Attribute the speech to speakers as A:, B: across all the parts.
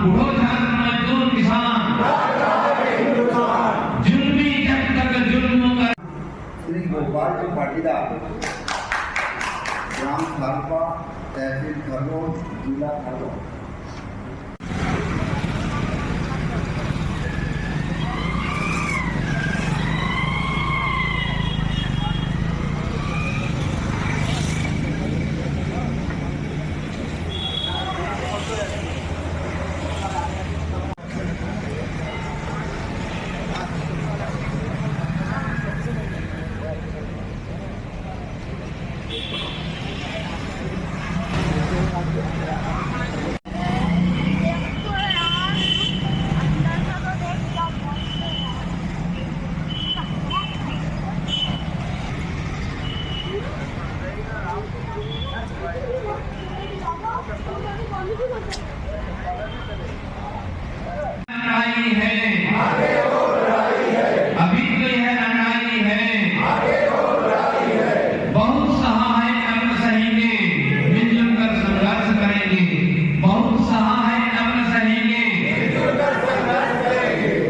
A: उठो झारखंड मजदूर किसान, जुल्मी जब तक जुल्म कर।
B: श्री गोपाल जी पाटीदार, ग्राम खालपा, तहसील खरगोन, जिला खरगोन।
A: अभी तो यह लड़ाई है, बहुत सहा है तब सहेंगे, मिलजुल कर संघर्ष करेंगे। बहुत सहा है तब सहेंगे,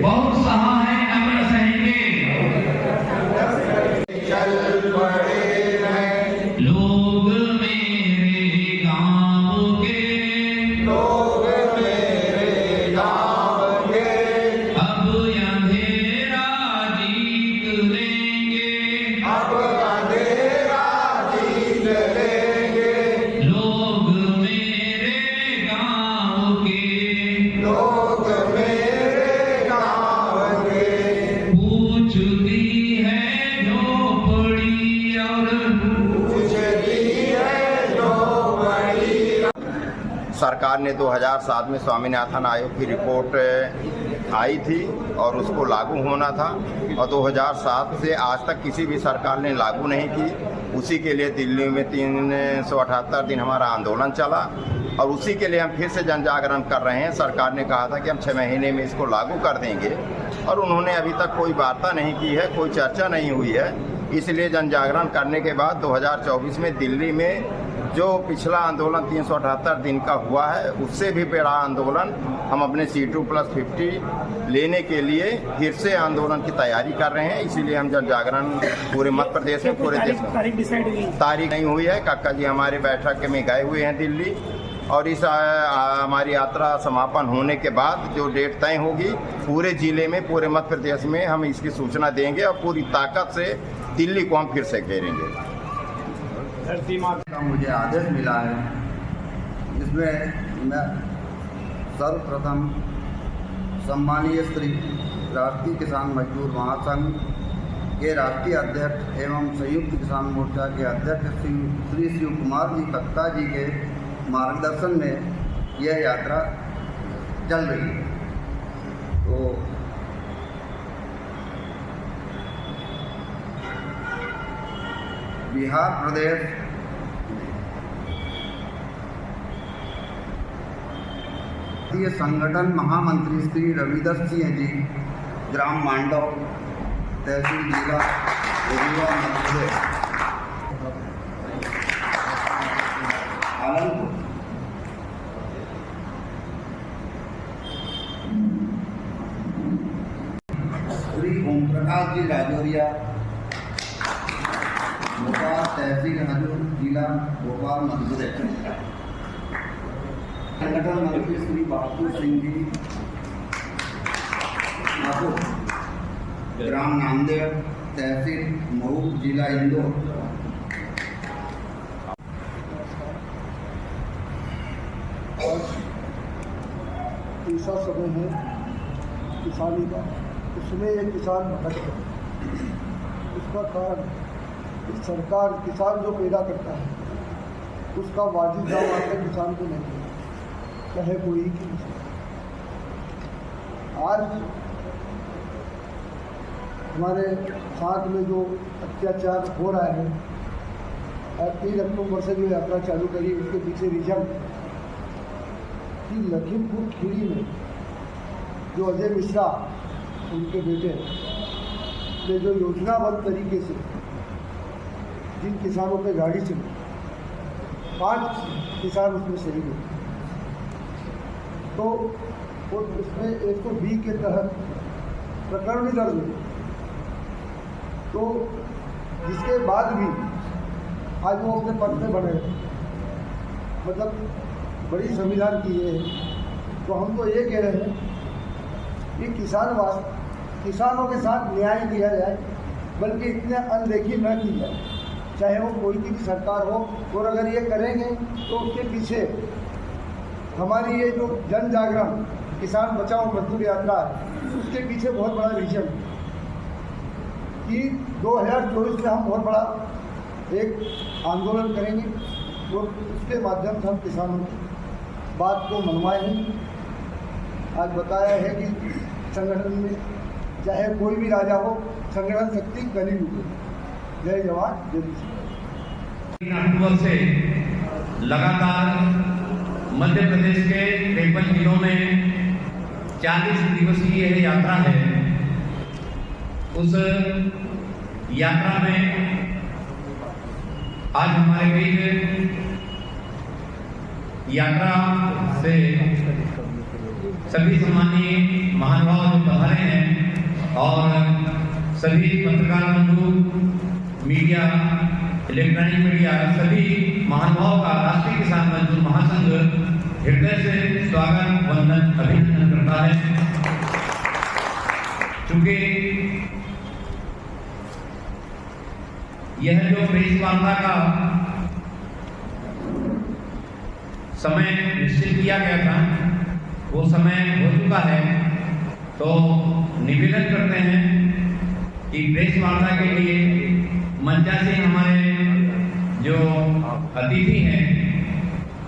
A: बहुत सहा है तब सहेंगे।
B: चल पड़े हैं
A: लोग मेरे गाँव के,
B: लोग मेरे गाँव के,
A: अब अंधेरा जीत लेंगे,
B: अब अंधेरा जीत लेंगे।
A: लोग मेरे गाँव के,
B: लोग मेरे गाँव के,
A: पूछती है झोपड़ी और
B: पूछती है जो बड़ी। सरकार ने 2007 में स्वामीनाथन आयोग की रिपोर्ट आई थी और उसको लागू होना था, और 2007 से आज तक किसी भी सरकार ने लागू नहीं की। उसी के लिए दिल्ली में 378 दिन हमारा आंदोलन चला, और उसी के लिए हम फिर से जन जागरण कर रहे हैं। सरकार ने कहा था कि हम 6 महीने में इसको लागू कर देंगे, और उन्होंने अभी तक कोई वार्ता नहीं की है, कोई चर्चा नहीं हुई है। इसलिए जन जागरण करने के बाद 2024 में दिल्ली में जो पिछला आंदोलन 378 दिन का हुआ है, उससे भी बड़ा आंदोलन हम अपने C2+50 लेने के लिए फिर से आंदोलन की तैयारी कर रहे हैं। इसीलिए हम जन जागरण पूरे मध्य प्रदेश में, पूरे देश में तारीख नहीं हुई है। काका जी हमारे बैठक में गए हुए हैं दिल्ली, और इस हमारी यात्रा समापन होने के बाद जो डेट तय होगी, पूरे जिले में, पूरे मध्य प्रदेश में हम इसकी सूचना देंगे, और पूरी ताकत से दिल्ली को हम फिर से घेरेंगे। धरती माता का मुझे आदेश मिला है, जिसमें मैं सर्वप्रथम सम्मानीय श्री राष्ट्रीय किसान मजदूर महासंघ के राष्ट्रीय अध्यक्ष एवं संयुक्त किसान मोर्चा के अध्यक्ष श्री शिव कुमार जी कक्का जी के मार्गदर्शन में यह यात्रा चल रही है। तो बिहार प्रदेश भारतीय संगठन महामंत्री श्री रविदास सिंह जी, ग्राम मांडव, तहसील जिला रीवा, मध्य आलमपुर। श्री ओम प्रकाश जी राजौरिया, भोपाल, तहसील हजूर, जिला भोपाल, मध्य प्रदेश। संगठन मंत्री श्री बहादुर सिंह जी नागौर, ग्राम नामदेव, तहसील मऊ, जिला इंदौर।
C: तीसरा समय है किसानी का, उसमें एक किसान भटक गया। उसका कारण सरकार किसान जो पैदा करता है उसका वाजिब दाम आकर किसान को नहीं देता, चाहे कोई की। आज हमारे साथ में जो अत्याचार हो रहा है, 3 अक्टूबर से जो यात्रा चालू करी, उसके पीछे रीजन कि लखीमपुर खीरी में जो अजय मिश्रा उनके बेटे ने जो योजनाबद्ध तरीके से जिन किसानों पे गाड़ी चली, 5 किसान उसमें शहीद हुए। तो इसमें 120 के तहत प्रकरण भी दर्ज हुए। तो जिसके बाद भी आज वो अपने पद पे बने, मतलब बड़ी संविधान की ये है। तो हम तो ये कह रहे हैं कि किसानों के साथ न्याय किया जाए, बल्कि इतने अनदेखी न की जाए, चाहे वो कोई की भी सरकार हो। और अगर ये करेंगे तो उसके पीछे हमारी ये जो जन जागरण किसान बचाओ मजदूर यात्रा है, उसके पीछे बहुत बड़ा रीजन कि 2024 में हम बहुत बड़ा एक आंदोलन करेंगे और उसके माध्यम से हम किसानों की बात को मनवाएंगे। आज बताया है कि संगठन में चाहे कोई भी राजा हो, संगठन शक्ति बनी हुई है। जय जवान जय किसान।
A: अक्टूबर से लगातार मध्य प्रदेश के 53 जिलों में 40 दिवसीय यह यात्रा है। उस यात्रा में आज हमारे बीच यात्रा से सभी सम्मानीय महानुभाव जो पधारे हैं और सभी पत्रकार बंधु, मीडिया, इलेक्ट्रॉनिक मीडिया, सभी महानुभाव का राष्ट्रीय किसान मजदूर महासंघ हृदय से स्वागत, वंदन, अभिनंदन करता है। चूंकि यह जो प्रेस वार्ता का समय निश्चित किया गया था, वो समय हो चुका है। तो निवेदन करते हैं कि प्रेस वार्ता के लिए मंचासीन हमारे जो अतिथि हैं,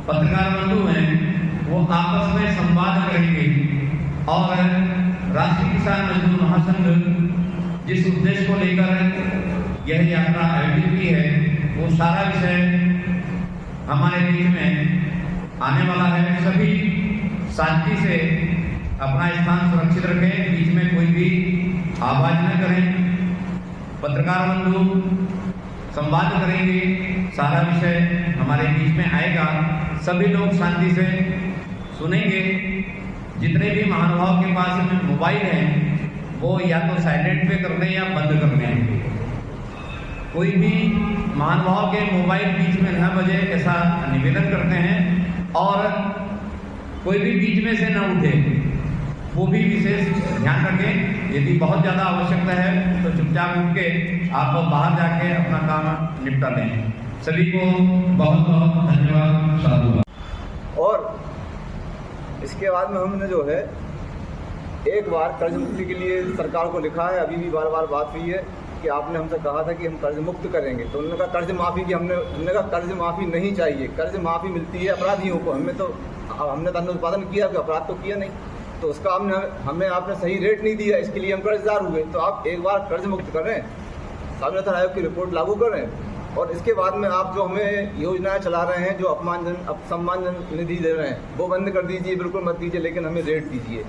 A: पत्रकार बंधु हैं, वो आपस में संवाद करेंगे और राष्ट्रीय किसान मजदूर महासंघ जिस उद्देश्य को लेकर यह यात्रा आयोजित की है, वो सारा विषय हमारे बीच में आने वाला है। सभी शांति से अपना स्थान सुरक्षित रखें, बीच में कोई भी आवाज न करें। पत्रकार बंधु संवाद करेंगे, सारा विषय हमारे बीच में आएगा। सभी लोग शांति से सुनेंगे। जितने भी महानुभाव के पास में मोबाइल हैं, वो या तो साइलेंट पे कर लें या बंद कर लें। कोई भी महानुभाव के मोबाइल बीच में न बजे, ऐसा निवेदन करते हैं। और कोई भी बीच में से न उठे, वो भी विशेष ध्यान रखें। यदि बहुत ज़्यादा आवश्यकता है तो चुपचाप उठ के आप बाहर जाके अपना काम निपटा लें। सभी को बहुत बहुत धन्यवाद, साधुवाद।
D: और इसके बाद में हमने जो है एक बार कर्ज मुक्ति के लिए सरकार को लिखा है। अभी भी बार बार बात हुई है कि आपने हमसे कहा था कि हम कर्ज मुक्त करेंगे, तो उन्होंने कहा कर्ज माफ़ी की हमने कहा कर्ज माफ़ी नहीं चाहिए। कर्ज माफ़ी मिलती है अपराधियों को। हमने तो अन्न उत्पादन किया, अपराध तो किया नहीं, तो उसका हमें आपने सही रेट नहीं दिया, इसके लिए हम कर्जदार हुए। तो आप एक बार कर्ज मुक्त करें, स्वामीनाथन आयोग की रिपोर्ट लागू करें, और इसके बाद में आप जो हमें योजनाएं चला रहे हैं, जो सम्मान निधि दे रहे हैं, वो बंद कर दीजिए, बिल्कुल मत दीजिए, लेकिन हमें रेट दीजिए।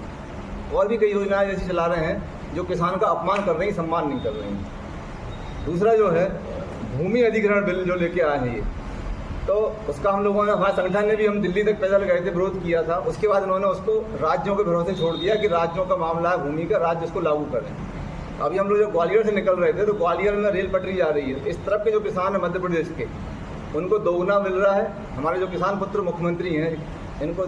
D: और भी कई योजनाएं ऐसी चला रहे हैं जो किसान का अपमान कर रही हैं, सम्मान नहीं कर रही हैं। दूसरा जो है भूमि अधिग्रहण बिल जो लेके आए हैं ये, तो उसका हम लोगों ने, हमारे संगठन ने भी, हम दिल्ली तक पैदल गए थे, विरोध किया था। उसके बाद उन्होंने उसको राज्यों के भरोसे छोड़ दिया कि राज्यों का मामला है भूमि का, राज्य उसको लागू करें। अभी हम लोग जो ग्वालियर से निकल रहे थे, तो ग्वालियर में रेल पटरी जा रही है। इस तरफ के जो किसान हैं मध्य प्रदेश के, उनको दोगुना मिल रहा है। हमारे जो किसान पुत्र मुख्यमंत्री हैं, इनको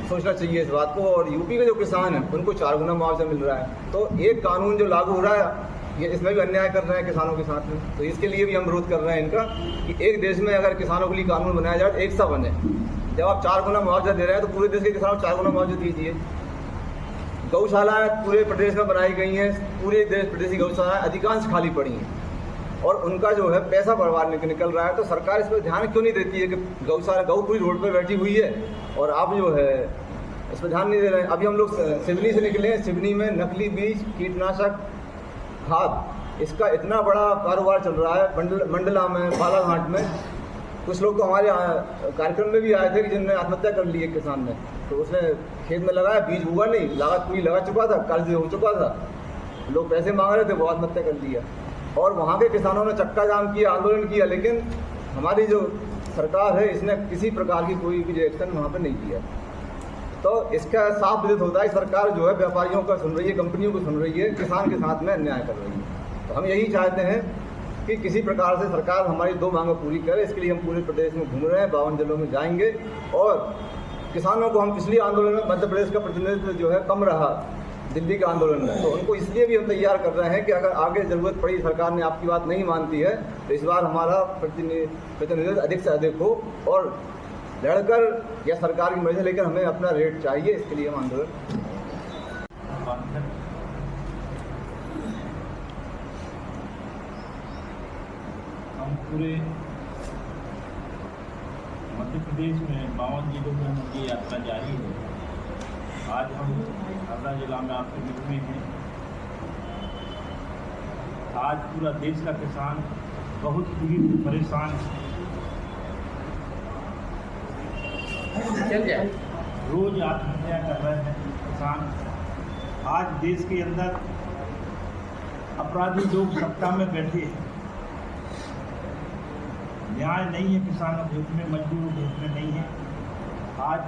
D: सोचना चाहिए इस बात को। और यूपी के जो किसान हैं, उनको 4 गुना मुआवजा मिल रहा है। तो एक कानून जो लागू हो रहा है, ये इसमें भी अन्याय कर रहे हैं किसानों के साथ में। तो इसके लिए भी हम विरोध कर रहे हैं इनका कि एक देश में अगर किसानों के लिए कानून बनाया जाए तो एक सा बने। जब आप 4 गुना मुआवजा दे रहे हैं, तो पूरे देश के किसानों को 4 गुना मुआवजा दीजिए। गौशालाएँ पूरे प्रदेश में बनाई गई हैं, पूरे देश प्रदेशी गौशालाएँ अधिकांश खाली पड़ी हैं, और उनका जो है पैसा बर्बाद निकल रहा है। तो सरकार इस पर ध्यान क्यों नहीं देती है कि गौशाला गौ पूरी रोड पर बैठी हुई है और आप जो है इस पर ध्यान नहीं दे रहे हैं। अभी हम लोग सिवनी से निकले हैं, सिवनी में नकली बीज, कीटनाशक, खाद, इसका इतना बड़ा कारोबार चल रहा है। मंडला में, बालाघाट में कुछ लोग तो हमारे कार्यक्रम में भी आए थे कि जिन्होंने आत्महत्या कर ली है किसान ने। तो उसने खेत में लगाया, बीज हुआ नहीं, लागत पूरी लगा चुका था, कर्ज हो चुका था, लोग पैसे मांग रहे थे, वो आत्महत्या कर लिया। और वहाँ के किसानों ने चक्का जाम किया, आंदोलन किया, लेकिन हमारी जो सरकार है, इसने किसी प्रकार की कोई भी रिएक्शन वहाँ पर नहीं किया। तो इसका साफ विदित होता है सरकार जो है व्यापारियों का सुन रही है, कंपनियों को सुन रही है, किसान के साथ में अन्याय कर रही है। तो हम यही चाहते हैं कि किसी प्रकार से सरकार हमारी 2 मांगें पूरी करे। इसके लिए हम पूरे प्रदेश में घूम रहे हैं, 52 जिलों में जाएंगे और किसानों को हम पिछले आंदोलन में मध्य प्रदेश का प्रतिनिधित्व जो है कम रहा दिल्ली के आंदोलन में, तो उनको इसलिए भी हम तैयार कर रहे हैं कि अगर आगे ज़रूरत पड़ी, सरकार ने आपकी बात नहीं मानती है, तो इस बार हमारा प्रतिनिधित्व अधिक से अधिक हो और लड़कर या सरकार की मर्जी लेकर हमें अपना रेट चाहिए। इसके लिए हम आंदोलन
E: हम पूरे मध्य प्रदेश में 52 जिलों में हमारी यात्रा जारी है। आज हम हरदा जिला में आपके बीच में हैं। आज पूरा देश का किसान बहुत पीड़ित परेशान है। रोज आत्महत्या कर रहे हैं किसान। आज देश के अंदर अपराधी लोग सत्ता में बैठे हैं। न्याय नहीं है किसानों के हित में, मजदूरों के हित में नहीं है। आज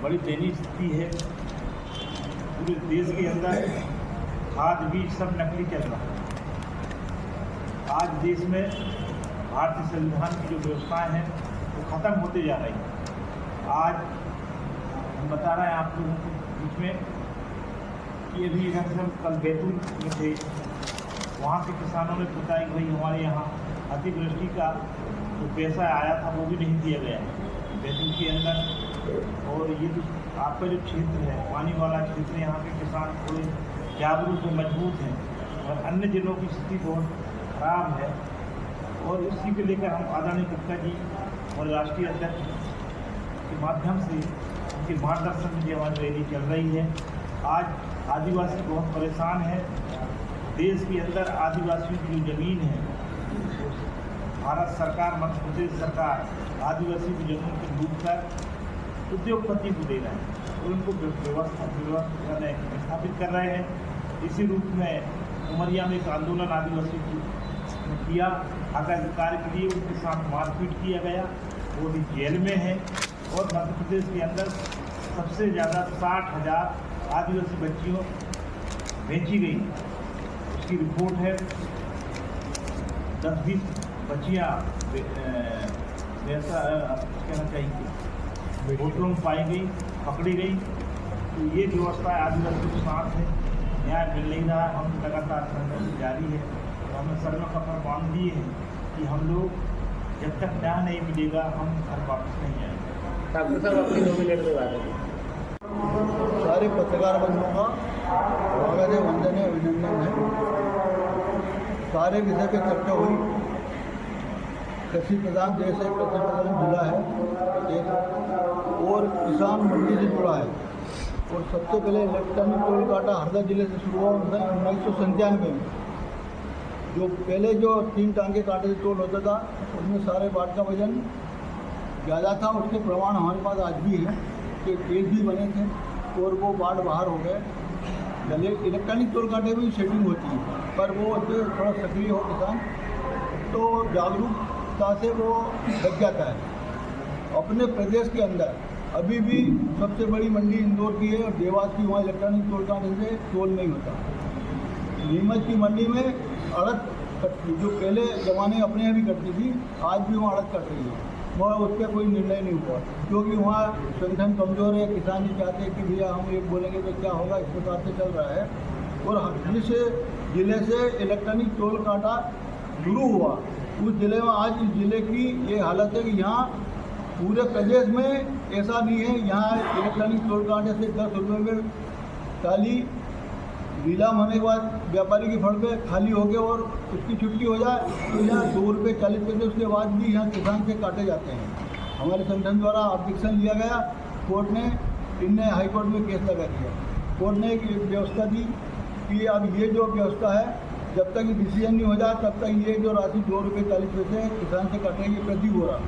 E: बड़ी दयनीय स्थिति है। पूरे देश के अंदर खाद बीज सब नकली चल रहा है। आज देश में भारतीय संविधान की जो व्यवस्थाएं हैं वो ख़त्म होते जा रही हैं। आज हम बता रहे हैं आप लोगों के बीच में कि अभी इधर से हम कल बैतूल में थे, वहाँ के किसानों ने बताया कि भाई हमारे यहाँ अतिवृष्टि का जो पैसा आया था वो भी नहीं दिया गया बैतूल के अंदर। और ये जो आपका जो क्षेत्र है, पानी वाला क्षेत्र, यहाँ के किसान थोड़े जागरूक और मजबूत हैं और अन्य जिलों की स्थिति बहुत खराब है। और इसी को लेकर हम आदरणीय गुप्ता जी और राष्ट्रीय अध्यक्ष के माध्यम से उनके मार्गदर्शन में हमारी रैली चल रही है। आज आदिवासी बहुत परेशान है। देश के अंदर आदिवासियों की जो ज़मीन है, भारत सरकार, मध्य प्रदेश सरकार आदिवासी की जमीन को लूट कर उद्योगपति को दे रहे हैं और उनको व्यवस्था स्थापित कर रहे हैं। इसी रूप में उमरिया में एक आंदोलन आदिवासी ने किया, आकाधिकार के लिए उनके साथ मारपीट किया गया, वो भी जेल में है। और मध्य प्रदेश के अंदर सबसे ज़्यादा 60,000 आदिवासी बच्चियों बेची गई, उसकी रिपोर्ट है। 10-20 बच्चियाँ ऐसा कहना चाहिए होटलों में पाई गई, पकड़ी गई। तो ये व्यवस्था आदिवासी के साथ है, न्याय मिल नहीं रहा। हम लगातार संघर्ष जारी है। तो हमने सर्वे पत्र बांध दिए हैं कि हम लोग जब तक न्याय नहीं मिलेगा हम घर वापस नहीं जाएंगे।
D: डॉक्टर साहब अपनी 2 मिनट के बाद
C: सारे पत्रकार बंधुओं का स्वागत है, वंदन है, अभिनंदन है। सारे विषय पे चर्चा हुई। कृषि प्रधान देश है, कृषि प्रधान जिला है प्रदेश और किसान मंडी से जुड़ा है। और सबसे पहले इलेक्ट्रॉनिक टोल काटा हरदा जिले से शुरू हुआ 1997 में। जो पहले जो 3 टांगे कांटे से टोल होता था उसमें सारे बाट का वजन ज़्यादा था। उसके प्रमाण हमारे पास आज भी है कि केस भी बने थे और वो बाट बाहर हो गए। इलेक्ट्रॉनिक टोल कांटे में सेटिंग होती है, पर वो थोड़ा सक्रिय हो किसान तो जागरूकता से वो बच जाता है। अपने प्रदेश के अंदर अभी भी सबसे बड़ी मंडी इंदौर की है और देवास की, वहाँ इलेक्ट्रॉनिक टोल कांटे से टोल नहीं होता। नीमच की मंडी में अड़त कटती, जो पहले ज़माने अपने यहाँ भी कटती थी, आज भी वहाँ अड़त कट रही है। वह उस पर कोई निर्णय नहीं हुआ क्योंकि वहाँ संगठन कमज़ोर है। किसान जी चाहते हैं कि भैया हम एक बोलेंगे तो क्या होगा, इस प्रकार से चल रहा है। और जिस जिले से इलेक्ट्रॉनिक टोल काटा शुरू हुआ उस जिले में आज इस जिले की ये हालत है कि यहाँ पूरे प्रदेश में ऐसा नहीं है। यहाँ इलेक्ट्रॉनिक टोल कांटे से 10 रुपये में खाली नीलाम होने के बाद व्यापारी की फड़ पे खाली हो गए और उसकी छुट्टी हो जाए तो यहाँ 2 रुपये 40 पैसे उसके बाद भी यहाँ किसान से काटे जाते हैं। हमारे संगठन द्वारा ऑब्जेक्शन लिया गया, कोर्ट ने इनने हाई कोर्ट में केस लगा दिया। कोर्ट ने एक व्यवस्था दी कि अब ये जो व्यवस्था है जब तक डिसीजन नहीं हो जाए तब तक ये जो राशि 2 रुपये 40 पैसे किसान से काटेंगे प्रति बोरा,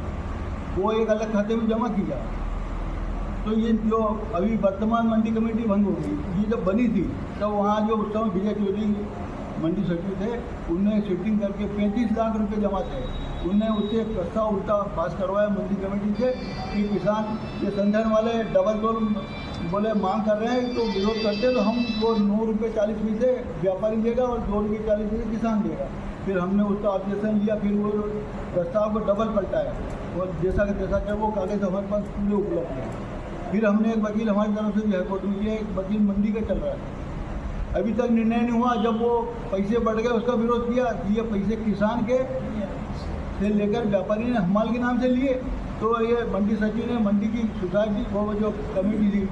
C: वो एक अलग खाते में जमा की जाए। तो ये जो अभी वर्तमान मंडी कमेटी भंग हो गई, ये जब बनी थी तब वहाँ जो उस समय विजय चौधरी मंडी सचिव थे, उनने शिफ्टिंग करके 35 लाख रुपए जमा थे। उनने उससे एक प्रस्ताव उल्टा पास करवाया मंडी कमेटी से कि किसान ये संगठन वाले डबल तोल बोले मांग कर रहे हैं, तो विरोध करते तो हम वो 9 रुपये 40 पैसे व्यापारी देगा और 2 रुपये 40 पैसे किसान देगा। फिर हमने उसका ऑब्जेक्शन लिया, फिर वो प्रस्ताव को डबल पलटाया और जैसा कि तैसा क्या वो कागज हमारे पास पूरे उपलब्ध हैं। फिर हमने एक वकील हमारी तरफ से भी हाईकोर्ट में किया, एक वकील मंडी का चल रहा है, अभी तक निर्णय नहीं हुआ। जब वो पैसे बढ़ गए उसका विरोध किया कि ये पैसे किसान के से लेकर व्यापारी ने हमाल के नाम से लिए, तो ये मंडी सचिव ने मंडी की सोसाइटी वो जो कमेटी थी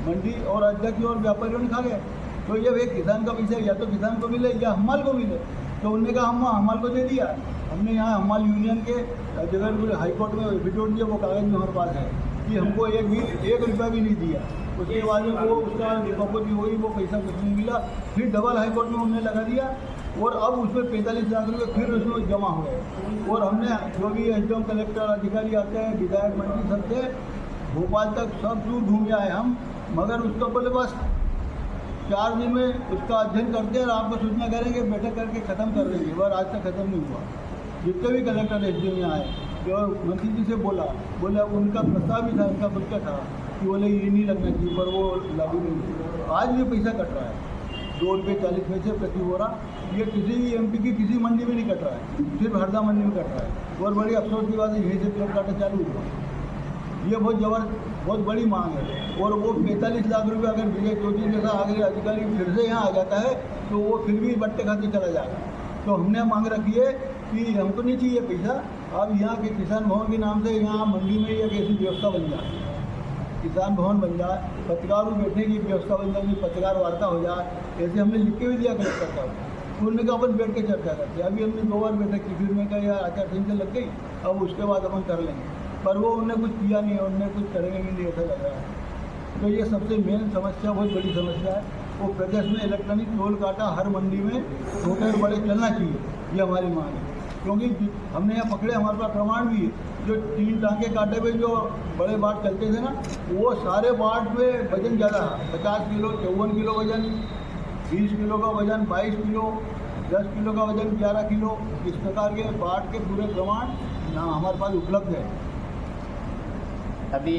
C: मंडी और अध्यक्ष और व्यापारियों ने खा गए। तो ये एक किसान का पैसा या तो किसान को मिले या हमाल को मिले, तो उन्होंने कहा हम हमाल को दे दिया। हमने यहाँ हमाल यूनियन के जगह हाईकोर्ट में एफिडेविट दिया, वो कागज में हमारे पास है कि हमको एक रुपया भी नहीं दिया। उसके बाद में वो उसका रिकवरी हुई, वो पैसा कुछ नहीं मिला। फिर डबल हाईकोर्ट में हमने लगा दिया और अब उसमें 45 लाख रुपये फिर उसमें जमा हो गए। और हमने जो भी एसडीएम कलेक्टर अधिकारी आते हैं, विधायक मंत्री सबसे भोपाल तक सब दूर घूम आए हम, मगर उसका बोले बस 4 दिन में उसका अध्ययन करते हैं और आपको सूचना करेंगे, बैठक करके ख़त्म कर देंगे। पर आज तक ख़त्म नहीं हुआ। जितने भी कलेक्टर एसडीएम यहाँ आए जो मंत्री जी से बोले उनका प्रस्ताव भी था, उनका बच्चा था कि बोले ये नहीं लगना चाहिए, पर वो लागू नहीं हुआ। आज भी पैसा कट रहा है 2 रुपये 40 पैसे प्रति बोरा। ये किसी भी एमपी की किसी मंडी में नहीं कट रहा है, सिर्फ हरदा मंडी में कट रहा है। और बड़ी अफसोस की बात है यहीं से प्लेट काटा चालू हुआ। ये बहुत बड़ी मांग है। और वो 45 लाख रुपये अगर विजय चौधरी जैसा आगे अधिकारी फिर से यहाँ आ जाता है तो वो फिर भी बट्टे खाते चला जाएगा। तो हमने मांग रखी है कि हमको नहीं चाहिए पैसा, अब यहाँ के किसान भवन के नाम से यहाँ मंडी में एक ऐसी व्यवस्था बन जाए, किसान भवन बन जाए, पत्रकारों बैठने की व्यवस्था बन जाए, पत्रकार वार्ता हो जाए। ऐसे हमने लिख के भी दिया कलेक्टर साहब, उन्होंने कहा अपन बैठ के चर्चा करते। अभी हमने 2 बार बैठक की, फिर मैं कहा यार आचार संहिता लग गई, अब उसके बाद अपन कर लेंगे, पर वो उन्होंने कुछ किया नहीं, उन्होंने कुछ करेंगे नहीं ऐसा लग रहा है। तो ये सबसे मेन समस्या, बहुत बड़ी समस्या है। वो प्रदेश में इलेक्ट्रॉनिक टोल काटा हर मंडी में छोटे और बड़े चलना चाहिए, ये हमारी मांग है। क्योंकि हमने यहाँ पकड़े, हमारे पास प्रमाण भी है, जो 3 टाँके काटे पे जो बड़े बाट चलते थे ना, वो सारे बाट पे वजन ज़्यादा है, 50 किलो 54 किलो वजन, 20 किलो का वजन 22 किलो, 10 किलो का वजन 11 किलो, इस प्रकार के बाट के पूरे प्रमाण यहाँ हमारे पास उपलब्ध है।
B: अभी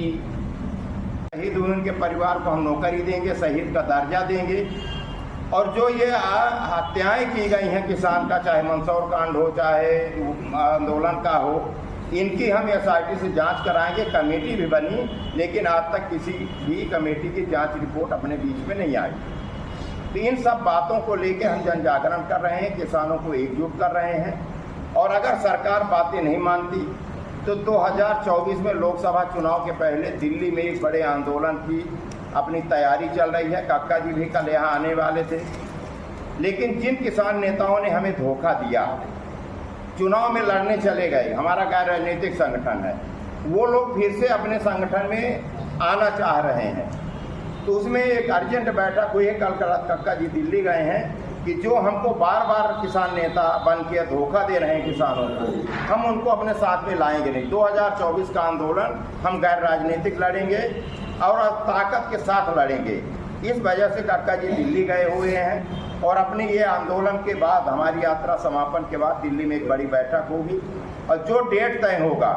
B: शहीद हुए उनके परिवार को हम नौकरी देंगे, शहीद का दर्जा देंगे। और जो ये हत्याएं की गई हैं किसान का, चाहे मंदसौर कांड हो चाहे आंदोलन का हो, इनकी हम एसआईटी से जांच कराएंगे। कमेटी भी बनी, लेकिन आज तक किसी भी कमेटी की जांच रिपोर्ट अपने बीच में नहीं आई। तो इन सब बातों को लेकर हम जन जागरण कर रहे हैं, किसानों को एकजुट कर रहे हैं। और अगर सरकार बातें नहीं मानती तो 2024 में लोकसभा चुनाव के पहले दिल्ली में एक बड़े आंदोलन की अपनी तैयारी चल रही है। काका जी भी कल यहाँ आने वाले थे, लेकिन जिन किसान नेताओं ने हमें धोखा दिया, चुनाव में लड़ने चले गए, हमारा गैर राजनीतिक संगठन है, वो लोग फिर से अपने संगठन में आना चाह रहे हैं। तो उसमें एक अर्जेंट बैठक हुई है, कल काका जी दिल्ली गए हैं कि जो हमको बार बार किसान नेता बन के धोखा दे रहे हैं किसानों को, हम उनको अपने साथ में लाएंगे नहीं। 2024 का आंदोलन हम गैर राजनीतिक लड़ेंगे और ताकत के साथ लड़ेंगे। इस वजह से काका जी दिल्ली गए हुए हैं और अपने ये आंदोलन के बाद, हमारी यात्रा समापन के बाद दिल्ली में एक बड़ी बैठक होगी और जो डेट तय होगा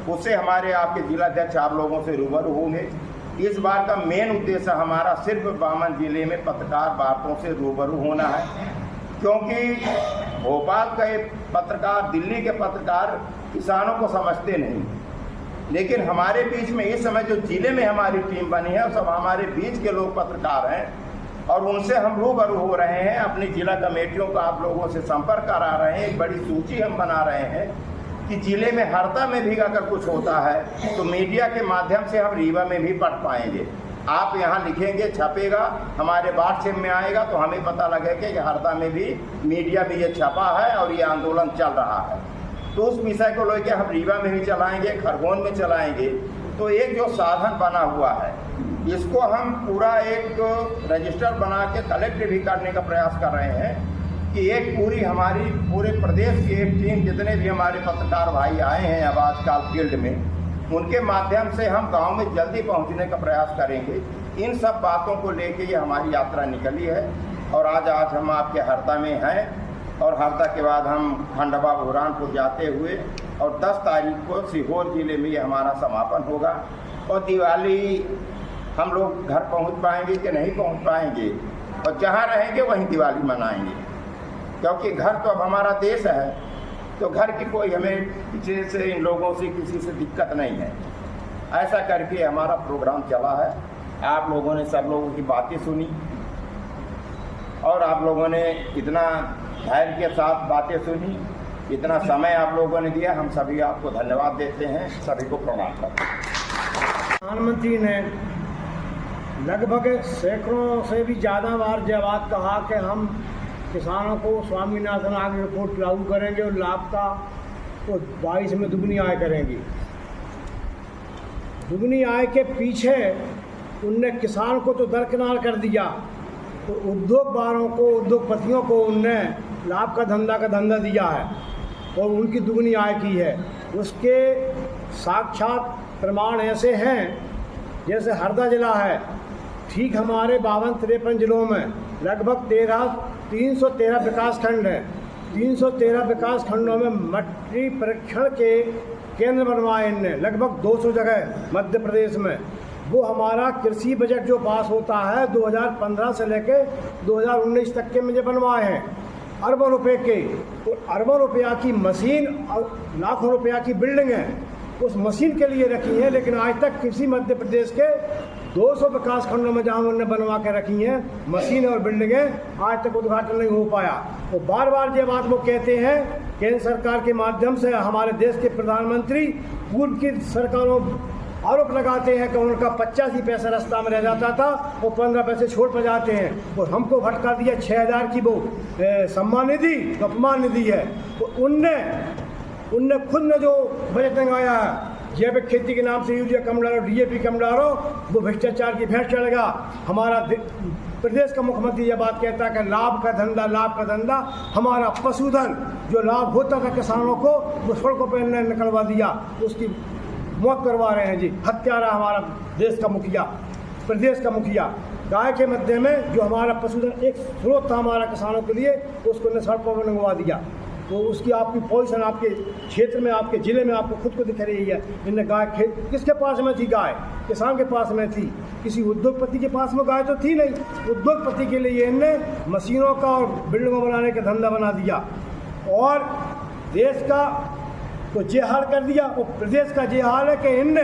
B: उससे हमारे आपके जिलाध्यक्ष आप लोगों से रूबरू होंगे। इस बार का मेन उद्देश्य हमारा सिर्फ बामन जिले में पत्रकार वार्ताओं से रूबरू होना है, क्योंकि भोपाल के पत्रकार, दिल्ली के पत्रकार किसानों को समझते नहीं। लेकिन हमारे बीच में इस समय जो जिले में हमारी टीम बनी है, सब हमारे बीच के लोग पत्रकार हैं और उनसे हम रूबरू हो रहे हैं। अपनी जिला कमेटियों का आप लोगों से संपर्क करा रहे हैं, एक बड़ी सूची हम बना रहे हैं कि जिले में हरदा में भी अगर कुछ होता है तो मीडिया के माध्यम से हम रीवा में भी पढ़ पाएंगे। आप यहाँ लिखेंगे, छपेगा, हमारे व्हाट्सएप में आएगा तो हमें पता लगेगा कि हरदा में भी मीडिया में ये छपा है और ये आंदोलन चल रहा है। तो उस विषय को लेकर हम रीवा में भी चलाएंगे, खरगोन में चलाएंगे। तो एक जो साधन बना हुआ है, इसको हम पूरा एक रजिस्टर बना के कलेक्ट भी करने का प्रयास कर रहे हैं कि एक पूरी हमारी पूरे प्रदेश की एक टीम, जितने भी हमारे पत्रकार भाई आए हैं अब आजकल फील्ड में, उनके माध्यम से हम गांव में जल्दी पहुंचने का प्रयास करेंगे। इन सब बातों को लेके ये हमारी यात्रा निकली है और आज हम आपके हरदा में हैं और हरदा के बाद हम खंडवा बुरहानपुर जाते हुए और 10 तारीख को सीहोर जिले में ये हमारा समापन होगा। और दिवाली हम लोग घर पहुंच पाएंगे कि नहीं पहुंच पाएंगे, और जहां रहेंगे वहीं दिवाली मनाएंगे, क्योंकि घर तो अब हमारा देश है, तो घर की कोई हमें पीछे से इन लोगों से किसी से दिक्कत नहीं है। ऐसा करके हमारा प्रोग्राम चला है। आप लोगों ने सब लोगों की बातें सुनी और आप लोगों ने इतना धैर्य के साथ बातें सुनी, इतना समय आप लोगों ने दिया, हम सभी आपको धन्यवाद देते हैं, सभी को प्रणाम करते हैं।
F: प्रधानमंत्री ने लगभग सैकड़ों से भी ज़्यादा बार यह बात कहा कि हम किसानों को स्वामीनाथन आयोग रिपोर्ट लागू करेंगे और लाभ का तो 22 में दुगनी आय करेंगे। दुगनी आय के पीछे उनने किसान को तो दरकिनार कर दिया, तो उद्योगवारों को, उद्योगपतियों को उनने लाभ का धंधा दिया है और उनकी दुगनी आय की है। उसके साक्षात प्रमाण ऐसे हैं, जैसे हरदा जिला है, ठीक हमारे 52-53 जिलों में लगभग 313 विकास खंड हैं। 313 विकास खंडों में मट्टी परीक्षण के केंद्र बनवाए इनने, लगभग 200 जगह मध्य प्रदेश में। वो हमारा कृषि बजट जो पास होता है 2015 से लेकर 2019 तक के में जो बनवाए हैं, अरबों रुपए के, और अरबों रुपया की मशीन और लाखों रुपया की बिल्डिंग है, उस मशीन के लिए रखी है। लेकिन आज तक किसी मध्य प्रदेश के 200 विकास खंडों में जहाँ उन्होंने बनवा के रखी हैं मशीन और बिल्डिंगें, आज तक उद्घाटन नहीं हो पाया। तो बार बार ये बात वो कहते हैं, केंद्र सरकार के माध्यम से हमारे देश के प्रधानमंत्री पूर्व की सरकारों आरोप लगाते हैं कि उनका 85 पैसा रास्ता में रह जाता था, वो 15 पैसे छोड़ पर जाते हैं। और हमको भटका दिया 6000 की वो सम्मान निधि, अपमान निधि है। तो उनने खुद ने जो बजट मंगाया है, जैविक खेती के नाम से यूरिया कम डालो, DAP कम डालो, वो भ्रष्टाचार की भैंस चढ़ेगा। हमारा प्रदेश का मुख्यमंत्री ये बात कहता है कि लाभ का धंधा, हमारा पशुधन जो लाभ होता था किसानों को, वो सड़कों पर निकलवा दिया, उसकी मौत करवा रहे हैं जी। हत्यारा हमारा देश का मुखिया, प्रदेश का मुखिया। गाय के मध्य में जो हमारा पशुधन एक स्रोत था हमारा किसानों के लिए, उसको सड़कों पर लगवा दिया। तो उसकी आपकी पोजीशन आपके क्षेत्र में, आपके ज़िले में आपको खुद को दिख रही है। इनने गाय किसके पास में थी? गाय किसान के पास में थी, किसी उद्योगपति के पास में गाय तो थी नहीं। उद्योगपति के लिए इनने मशीनों का और बिल्डिंगों बनाने का धंधा बना दिया और देश का तो ये हाल कर दिया। और प्रदेश का ये हाल है कि इनने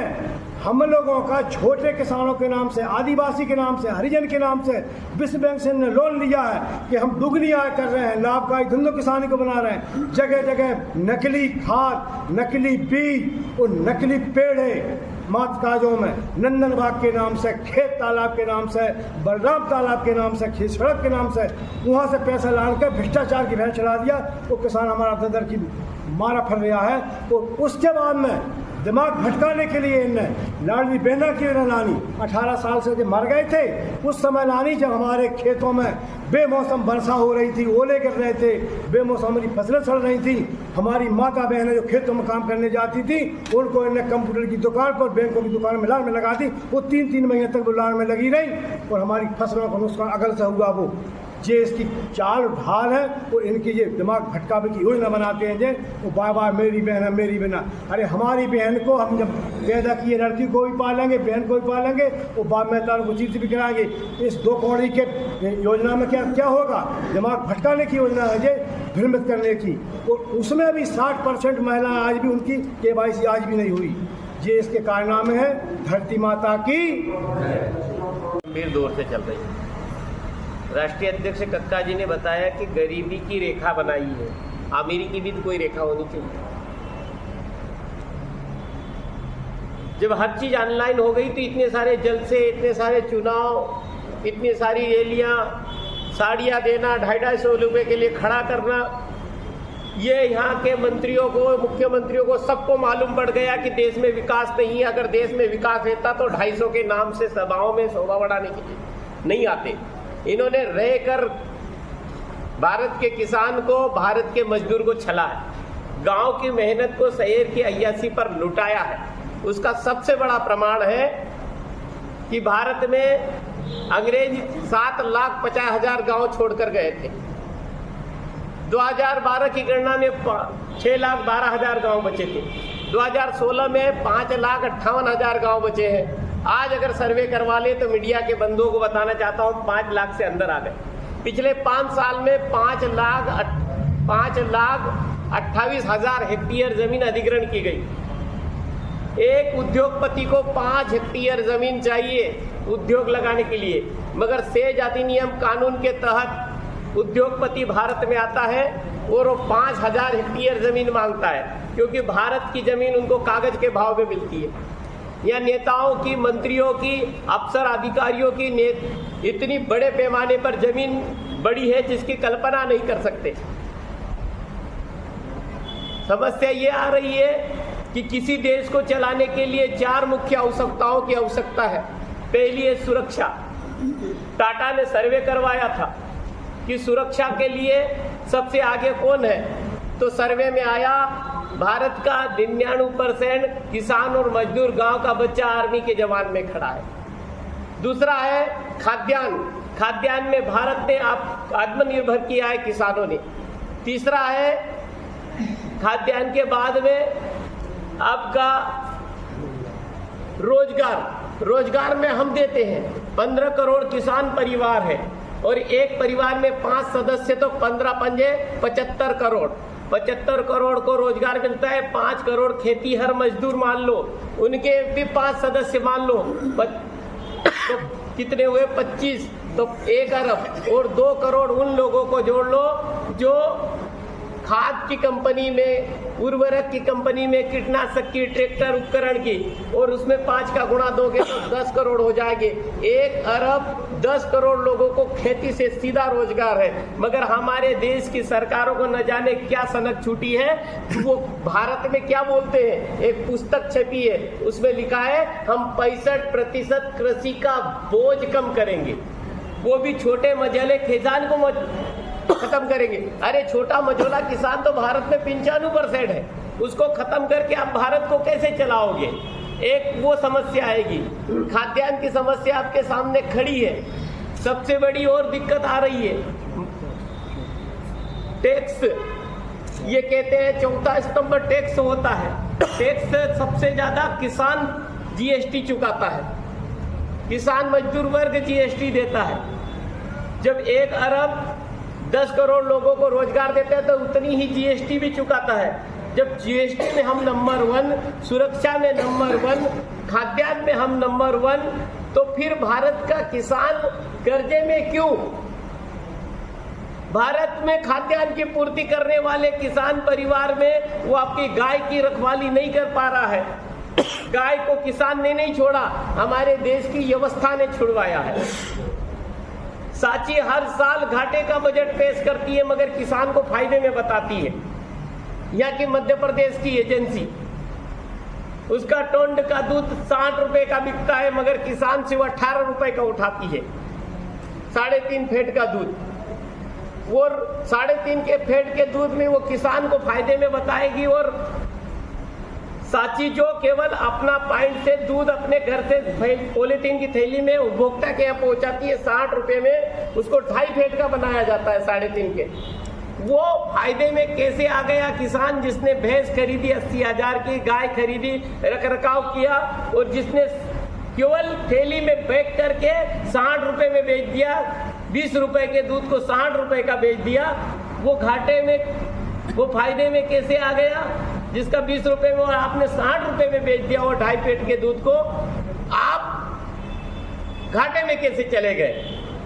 F: हम लोगों का छोटे किसानों के नाम से, आदिवासी के नाम से, हरिजन के नाम से विश्व बैंक से इन्होंने लोन लिया है कि हम दुगनी आय कर रहे हैं, लाभकारी धंधों किसानी को बना रहे हैं। जगह जगह नकली खाद, नकली बीज और नकली पेड़े मात काजों में, नंदन बाग के नाम से, खेत तालाब के नाम से, बलराम तालाब के नाम से, खेत सड़क के नाम से, वहाँ से पैसा लाकर भ्रष्टाचार की भैंस चढ़ा दिया। तो किसान हमारा ददर की मारा फर रहा है। तो उसके बाद में दिमाग भटकाने के लिए इनने लाडली बहना की नानी 18 साल से जब मर गए थे, उस समय लानी जब हमारे खेतों में बेमौसम वर्षा हो रही थी, ओले गिर रहे थे, बेमौसम हमारी फसलें सड़ रही थी, हमारी माता बहनें जो खेतों में काम करने जाती थी, उनको इन्हें कंप्यूटर की दुकान पर, बैंकों की दुकान में लाइन में लगा दी। वो 3-3 महीने तक वो लाइन में लगी रही और हमारी फसलों का नुकसान अगल से हुआ। वो ये इसकी चाल ढाल है और इनकी ये दिमाग भटकावे की योजना बनाते हैं जे वो बार बार मेरी बहन है, मेरी बहन। अरे हमारी बहन को हम जब पैदा किए, लड़की को भी पालेंगे, बहन को भी पालेंगे, वो बाप मेहतार को चीज भी कराएंगे। इस 2 कौड़ी के योजना में क्या होगा? दिमाग भटकाने की योजना है ये, भ्रमित करने की। और उसमें भी 60% महिलाएं आज भी उनकी KYC आज भी नहीं हुई। ये इसके कारनामे है धरती माता की
G: गंभीर दौर से चल रही है। राष्ट्रीय अध्यक्ष कक्का जी ने बताया कि गरीबी की रेखा बनाई है, अमीरी की भी कोई रेखा होनी चाहिए। जब हर चीज ऑनलाइन हो गई तो इतने सारे जलसे, इतने सारे चुनाव, इतनी सारी रैलियां, साड़ियां देना, 250 रुपए के लिए खड़ा करना, ये यहाँ के मंत्रियों को, मुख्यमंत्रियों को सबको मालूम पड़ गया कि देश में विकास नहीं है। अगर देश में विकास रहता तो 250 के नाम से सभाओं में शोभा बढ़ाने के लिए नहीं आते। इन्होंने रहकर भारत के किसान को, भारत के मजदूर को छला है, गांव की मेहनत को शहर की अय्यासी पर लुटाया है। उसका सबसे बड़ा प्रमाण है कि भारत में अंग्रेज 7,50,000 गांव छोड़कर गए थे। 2012 की गणना में 6,12,000 गांव बचे थे। 2016 में 5,58,000 गांव बचे हैं। आज अगर सर्वे करवा ले तो मीडिया के बंधुओं को बताना चाहता हूँ 5 लाख से अंदर आ गए। पिछले 5 साल में 5,28,000 हेक्टेयर जमीन अधिग्रहण की गई। एक उद्योगपति को 5 हेक्टेयर जमीन चाहिए उद्योग लगाने के लिए, मगर सेज अधिनियम कानून के तहत उद्योगपति भारत में आता है और वो 5,000 हेक्टेयर जमीन मांगता है, क्योंकि भारत की जमीन उनको कागज के भाव में मिलती है। या नेताओं की, मंत्रियों की, अफसर अधिकारियों की इतनी बड़े पैमाने पर जमीन बड़ी है जिसकी कल्पना नहीं कर सकते। समस्या ये आ रही है कि किसी देश को चलाने के लिए 4 मुख्य आवश्यकताओं की आवश्यकता है। पहली है सुरक्षा। टाटा ने सर्वे करवाया था कि सुरक्षा के लिए सबसे आगे कौन है, तो सर्वे में आया भारत का 99% किसान और मजदूर, गांव का बच्चा आर्मी के जवान में खड़ा है। दूसरा है खाद्यान्न। खाद्यान्न में भारत ने आत्मनिर्भर किया है किसानों ने। तीसरा है खाद्यान्न के बाद में आपका रोजगार में हम देते हैं। 15 करोड़ किसान परिवार है और एक परिवार में 5 सदस्य, तो 15 पंजे 75 करोड़। 75 करोड़ को रोजगार मिलता है। 5 करोड़ खेती हर मजदूर मान लो, उनके भी 5 सदस्य मान लो, तो कितने हुए 25, तो 1 अरब। और 2 करोड़ उन लोगों को जोड़ लो जो खाद की कंपनी में, उर्वरक की कंपनी में, कीटनाशक की, ट्रैक्टर उपकरण की, और उसमें 5 का गुणा दोगे तो 10 करोड़ हो जाएंगे। 1 अरब 10 करोड़ लोगों को खेती से सीधा रोजगार है। मगर हमारे देश की सरकारों को न जाने क्या सनक छूटी है, वो भारत में क्या बोलते हैं। एक पुस्तक छपी है, उसमें लिखा है हम 65% कृषि का बोझ कम करेंगे, वो भी छोटे मझोले किसान को खत्म करेंगे। अरे छोटा मझोला किसान तो भारत में 95% है, उसको खत्म करके आप भारत को कैसे चलाओगे। एक वो समस्या आएगी। खाद्यान्न की समस्या आपके सामने खड़ी है। सबसे बड़ी और दिक्कत आ रही है टैक्स। ये कहते हैं चौथा स्तंभ टैक्स होता है। टैक्स सबसे ज्यादा किसान जीएसटी चुकाता है, किसान मजदूर वर्ग जीएसटी देता है। जब 1 अरब 10 करोड़ लोगों को रोजगार देते हैं तो उतनी ही जीएसटी भी चुकाता है। जब जीएसटी में हम नंबर 1, सुरक्षा में नंबर 1, खाद्यान्न में हम नंबर 1, तो फिर भारत का किसान कर्जे में क्यों। भारत में खाद्यान्न की पूर्ति करने वाले किसान परिवार में वो आपकी गाय की रखवाली नहीं कर पा रहा है। गाय को किसान ने नहीं छोड़ा, हमारे देश की व्यवस्था ने छुड़वाया है। सांची हर साल घाटे का बजट पेश करती है मगर किसान को फायदे में बताती है। यहाँ की मध्य प्रदेश की एजेंसी, उसका टोंड का दूध 60 रुपए का बिकता है मगर किसान से वो 18 रुपए का उठाती है। 3.5 फेट का दूध, वो 3.5 के फेट के दूध में वो किसान को फायदे में बताएगी। और सांची जो केवल अपना पाइंट से दूध अपने घर से पॉलीथीन की थैली में उपभोक्ता के यहाँ पहुंचाती है 60 रुपए में, उसको 2.5 फेट का बनाया जाता है 3.5 के। वो फायदे में कैसे आ गया किसान जिसने भैंस खरीदी 80,000 की, गाय खरीदी, रखरखाव किया, और जिसने केवल थैली में पैक करके 60 रुपए में बेच दिया, 20 रुपए के दूध को 60 रुपए का बेच दिया। वो घाटे में, वो फायदे में कैसे आ गया जिसका 20 रुपए में और आपने 60 रुपए में बेच दिया। और 2.5 पेट के दूध को आप घाटे में कैसे चले गए।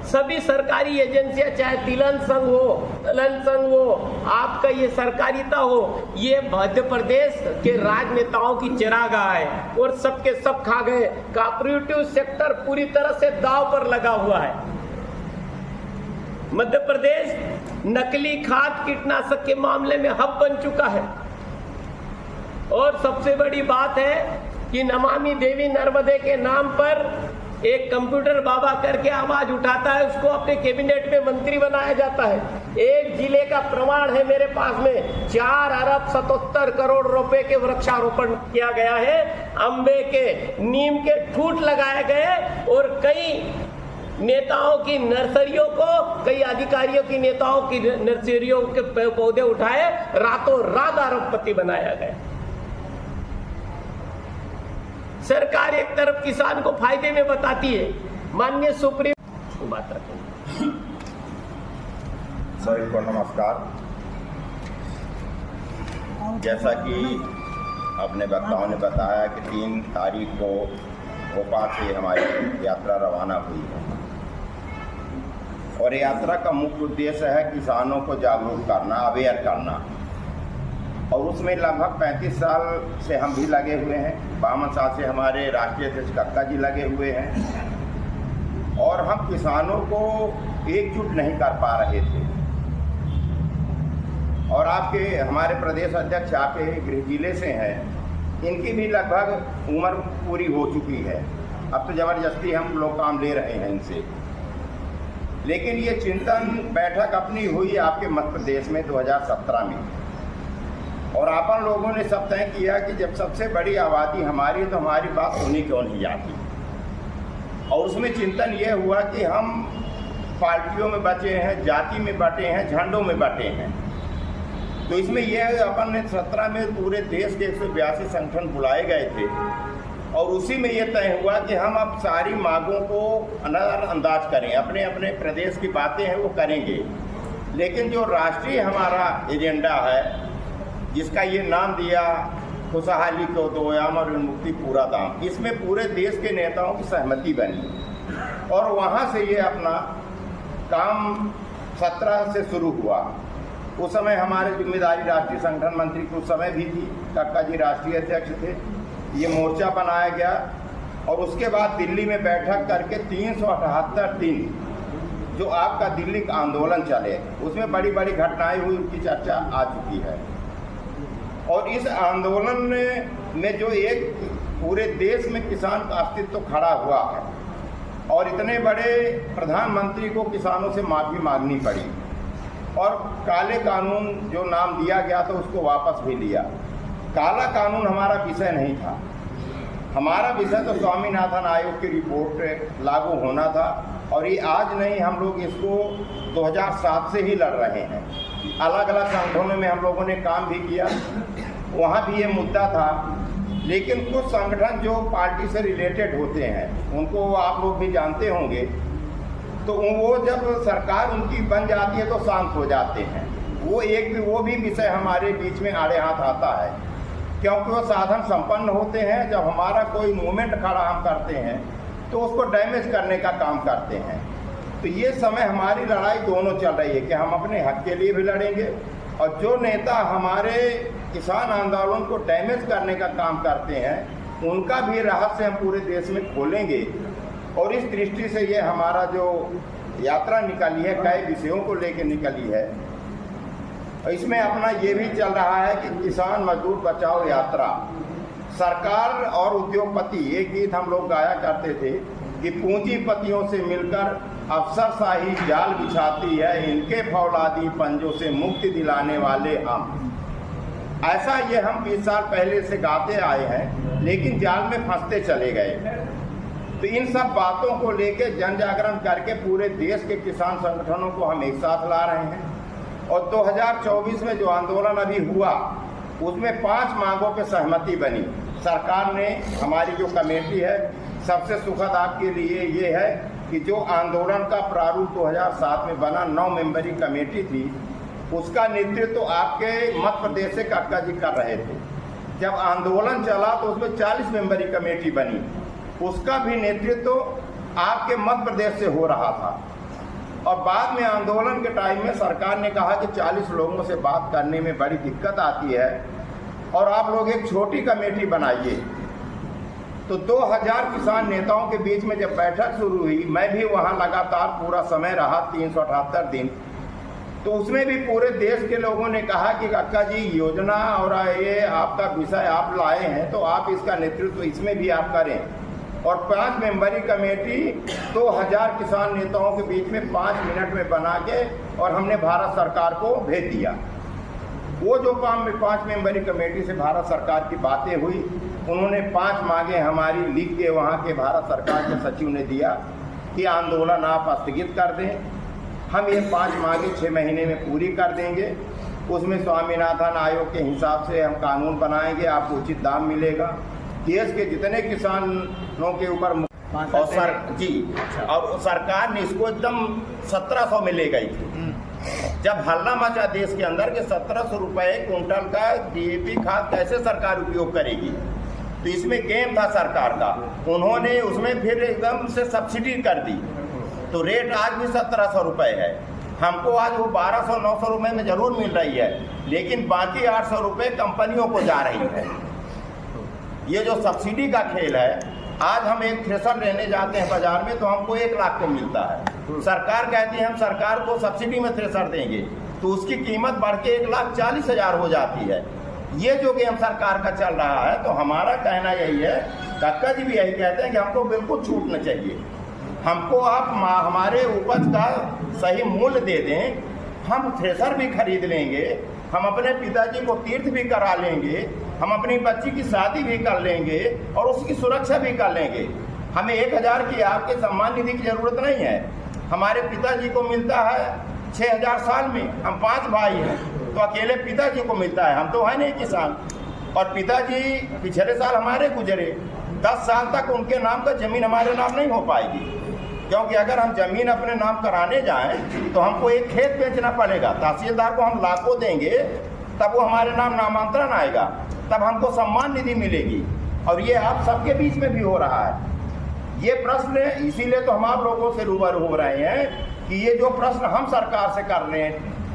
G: सभी सरकारी एजेंसियां, चाहे तिलन संघ हो, दलन संघ हो, आपका ये सरकारिता हो, ये मध्य प्रदेश के राजनेताओं की चरागाह है और सबके सब खा गए। कॉपरेटिव सेक्टर पूरी तरह से दांव पर लगा हुआ है। मध्य प्रदेश नकली खाद कीटनाशक के मामले में हब बन चुका है। और सबसे बड़ी बात है कि नमामि देवी नर्मदे के नाम पर एक कंप्यूटर बाबा करके आवाज उठाता है, उसको अपने कैबिनेट में मंत्री बनाया जाता है। एक जिले का प्रमाण है मेरे पास में, 4 अरब 77 करोड़ रुपए के वृक्षारोपण किया गया है। अम्बे के, नीम के ठूठ लगाए गए और कई नेताओं की नर्सरियों को, कई अधिकारियों की नेताओं की नर्सरियों के पौधे उठाए, रातों रात अरबपति बनाया गया। सरकार एक तरफ किसान को फायदे में बताती है, माननीय सुप्रीम बात रखें।
B: सभी को नमस्कार। जैसा कि अपने वक्ताओं ने बताया कि 3 तारीख को भोपाल से हमारी यात्रा रवाना हुई है और यात्रा का मुख्य उद्देश्य है किसानों को जागरूक करना, अवेयर करना। और उसमें लगभग 35 साल से हम भी लगे हुए हैं, 52 साल से हमारे राष्ट्रीय अध्यक्ष कक्का जी लगे हुए हैं और हम किसानों को एकजुट नहीं कर पा रहे थे। और आपके हमारे प्रदेश अध्यक्ष आपके गृह जिले से हैं, इनकी भी लगभग उम्र पूरी हो चुकी है। अब तो ज़बरदस्ती हम लोग काम ले रहे हैं इनसे। लेकिन ये चिंतन बैठक अपनी हुई आपके मध्य प्रदेश में 2017 में और अपन लोगों ने सब तय किया कि जब सबसे बड़ी आबादी हमारी तो हमारी बात सुनी क्यों नहीं जाती। और उसमें चिंतन ये हुआ कि हम पार्टियों में बचे हैं, जाति में बटे हैं, झंडों में बटे हैं। तो इसमें यह अपन ने 17 में पूरे देश के 182 संगठन बुलाए गए थे और उसी में यह तय हुआ कि हम अब सारी मांगों को नज़रअंदाज करें, अपने अपने प्रदेश की बातें हैं वो करेंगे। लेकिन जो राष्ट्रीय हमारा एजेंडा है, जिसका ये नाम दिया खुशहाली को दो याम और उन्मुक्ति पूरा दाम, इसमें पूरे देश के नेताओं की सहमति बनी और वहाँ से ये अपना काम 17 से शुरू हुआ। उस समय हमारे जिम्मेदारी राष्ट्रीय संगठन मंत्री की उस समय भी थी, कक्का जी राष्ट्रीय अध्यक्ष थे। ये मोर्चा बनाया गया और उसके बाद दिल्ली में बैठक करके 378 दिन जो आपका दिल्ली का आंदोलन चले, उसमें बड़ी बड़ी घटनाएं हुई, उनकी चर्चा आ चुकी है। और इस आंदोलन में जो एक पूरे देश में किसान का अस्तित्व खड़ा हुआ है और इतने बड़े प्रधानमंत्री को किसानों से माफ़ी मांगनी पड़ी और काले कानून जो नाम दिया गया था उसको वापस भी लिया। काला कानून हमारा विषय नहीं था, हमारा विषय तो स्वामीनाथन आयोग की रिपोर्ट लागू होना था और ये आज नहीं, हम लोग इसको 2007 से ही लड़ रहे हैं। अलग अलग संगठनों में हम लोगों ने काम भी किया, वहाँ भी ये मुद्दा था। लेकिन कुछ संगठन जो पार्टी से रिलेटेड होते हैं, उनको आप लोग भी जानते होंगे, तो वो जब सरकार उनकी बन जाती है तो शांत हो जाते हैं। वो भी विषय हमारे बीच में आड़े हाथ आता है, क्योंकि वो साधन संपन्न होते हैं। जब हमारा कोई मूवमेंट खड़ा हम करते हैं तो उसको डैमेज करने का काम करते हैं। तो ये समय हमारी लड़ाई दोनों चल रही है कि हम अपने हक के लिए भी लड़ेंगे और जो नेता हमारे किसान आंदोलन को डैमेज करने का काम करते हैं उनका भी रहस्य हम पूरे देश में खोलेंगे। और इस दृष्टि से ये हमारा जो यात्रा निकली है, कई विषयों को लेकर निकली है। और इसमें अपना ये भी चल रहा है कि किसान मजदूर बचाओ यात्रा। सरकार और उद्योगपति, एक गीत हम लोग गाया करते थे कि पूंजीपतियों से मिलकर अफसरशाही जाल बिछाती है, इनके फौलादी पंजों से मुक्ति दिलाने वाले हम। ऐसा ये हम 20 साल पहले से गाते आए हैं, लेकिन जाल में फंसते चले गए। तो इन सब बातों को लेके जन जागरण करके पूरे देश के किसान संगठनों को हम एक साथ ला रहे हैं। और 2024 में जो आंदोलन अभी हुआ उसमें 5 मांगों पे सहमति बनी। सरकार ने, हमारी जो कमेटी है, सबसे सुखद आपके लिए ये है कि जो आंदोलन का प्रारूप 2007 में बना 9 मेंबरी कमेटी थी, उसका नेतृत्व तो आपके मध्य प्रदेश से कक्का जी कर रहे थे। जब आंदोलन चला तो उसमें 40 मेंबरी कमेटी बनी, उसका भी नेतृत्व तो आपके मध्य प्रदेश से हो रहा था। और बाद में आंदोलन के टाइम में सरकार ने कहा कि 40 लोगों से बात करने में बड़ी दिक्कत आती है और आप लोग एक छोटी कमेटी बनाइए। तो 2000 किसान नेताओं के बीच में जब बैठक शुरू हुई, मैं भी वहाँ लगातार पूरा समय रहा, 378 दिन। तो उसमें भी पूरे देश के लोगों ने कहा कि कक्का जी योजना और ये आपका विषय आप लाए हैं तो आप इसका नेतृत्व इसमें भी आप करें। और 5 मेंबरी कमेटी 2000 किसान नेताओं के बीच में 5 मिनट में बना के और हमने भारत सरकार को भेज दिया। वो जो 5 मेंबरी कमेटी से भारत सरकार की बातें हुई, उन्होंने 5 मांगे हमारी लिख के वहाँ के भारत सरकार के सचिव ने दिया कि आंदोलन आप स्थगित कर दें, हम ये 5 मांगे 6 महीने में पूरी कर देंगे। उसमें स्वामीनाथन आयोग के हिसाब से हम कानून बनाएंगे, आपको उचित दाम मिलेगा। देश के जितने किसानों के ऊपर और सरकार ने इसको एकदम 1700 में ले गई थी। जब हल्ला मचा देश के अंदर कि 1700 रुपये क्विंटल का DAP खाद कैसे सरकार उपयोग करेगी, तो इसमें गेम था सरकार का। उन्होंने उसमें फिर एकदम से सब्सिडी कर दी, तो रेट आज भी 1700 रुपये है। हमको आज वो 1200-900 रुपये में जरूर मिल रही है, लेकिन बाकी 800 रुपये कंपनियों को जा रही है। ये जो सब्सिडी का खेल है, आज हम एक थ्रेशर लेने जाते हैं बाजार में तो हमको 1 लाख को मिलता है। सरकार कहती है हम सरकार को सब्सिडी में थ्रेशर देंगे, तो उसकी कीमत बढ़ के 1,40,000 हो जाती है। ये जो गेम सरकार का चल रहा है, तो हमारा कहना यही है, कक्का जी भी यही कहते हैं कि हमको बिल्कुल छूटना चाहिए। हमको आप हमारे उपज का सही मूल्य दे दें, हम थ्रेशर भी खरीद लेंगे, हम अपने पिताजी को तीर्थ भी करा लेंगे, हम अपनी बच्ची की शादी भी कर लेंगे और उसकी सुरक्षा भी कर लेंगे। हमें 1000 की आपके सम्मान निधि की जरूरत नहीं है। हमारे पिताजी को मिलता है 6000 साल में, हम 5 भाई हैं, तो अकेले पिताजी को मिलता है, हम तो है नहीं किसान। और पिताजी पिछले साल हमारे गुजरे, 10 साल तक उनके नाम का जमीन हमारे नाम नहीं हो पाएगी, क्योंकि अगर हम जमीन अपने नाम कराने जाएं तो हमको एक खेत बेचना पड़ेगा। तहसीलदार को हम लाखों देंगे, तब वो हमारे नाम नामांतरण आएगा, तब हमको सम्मान निधि मिलेगी। और ये आप सबके बीच में भी हो रहा है ये प्रश्न। इसीलिए तो हम आप लोगों से रूबरू हो रहे हैं कि ये जो प्रश्न हम सरकार से करने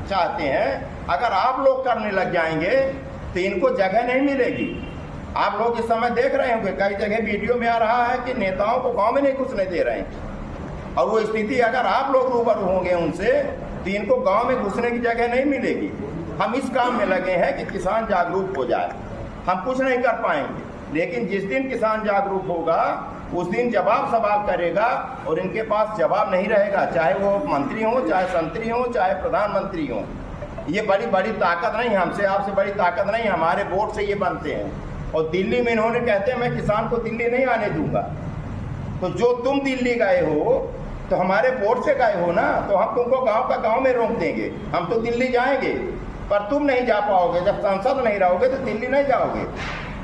B: चाहते हैं, अगर आप लोग करने लग जाएंगे तो इनको जगह नहीं मिलेगी। आप लोग इस समय देख रहे होंगे, कई जगह वीडियो में आ रहा है कि नेताओं को गांव में नहीं घुसने दे रहे हैं, और वो स्थिति अगर आप लोग रूबरू होंगे उनसे तो इनको गांव में घुसने की जगह नहीं मिलेगी। हम इस काम में लगे हैं कि किसान जागरूक हो जाए। हम कुछ नहीं कर पाएंगे, लेकिन जिस दिन किसान जागरूक होगा उस दिन जवाब सवाल करेगा, और इनके पास जवाब नहीं रहेगा, चाहे वो मंत्री हो, चाहे संतरी हो, चाहे प्रधानमंत्री हो। ये बड़ी बड़ी ताकत नहीं, हमसे आपसे बड़ी ताकत नहीं, हमारे वोट से ये बनते हैं। और दिल्ली में इन्होंने कहते हैं मैं किसान को दिल्ली नहीं आने दूंगा। तो जो तुम दिल्ली गए हो तो हमारे वोट से गए हो ना, तो हम तुमको गांव का गांव में रोक देंगे। हम तो दिल्ली जाएंगे, पर तुम नहीं जा पाओगे। जब सांसद नहीं रहोगे तो दिल्ली नहीं जाओगे,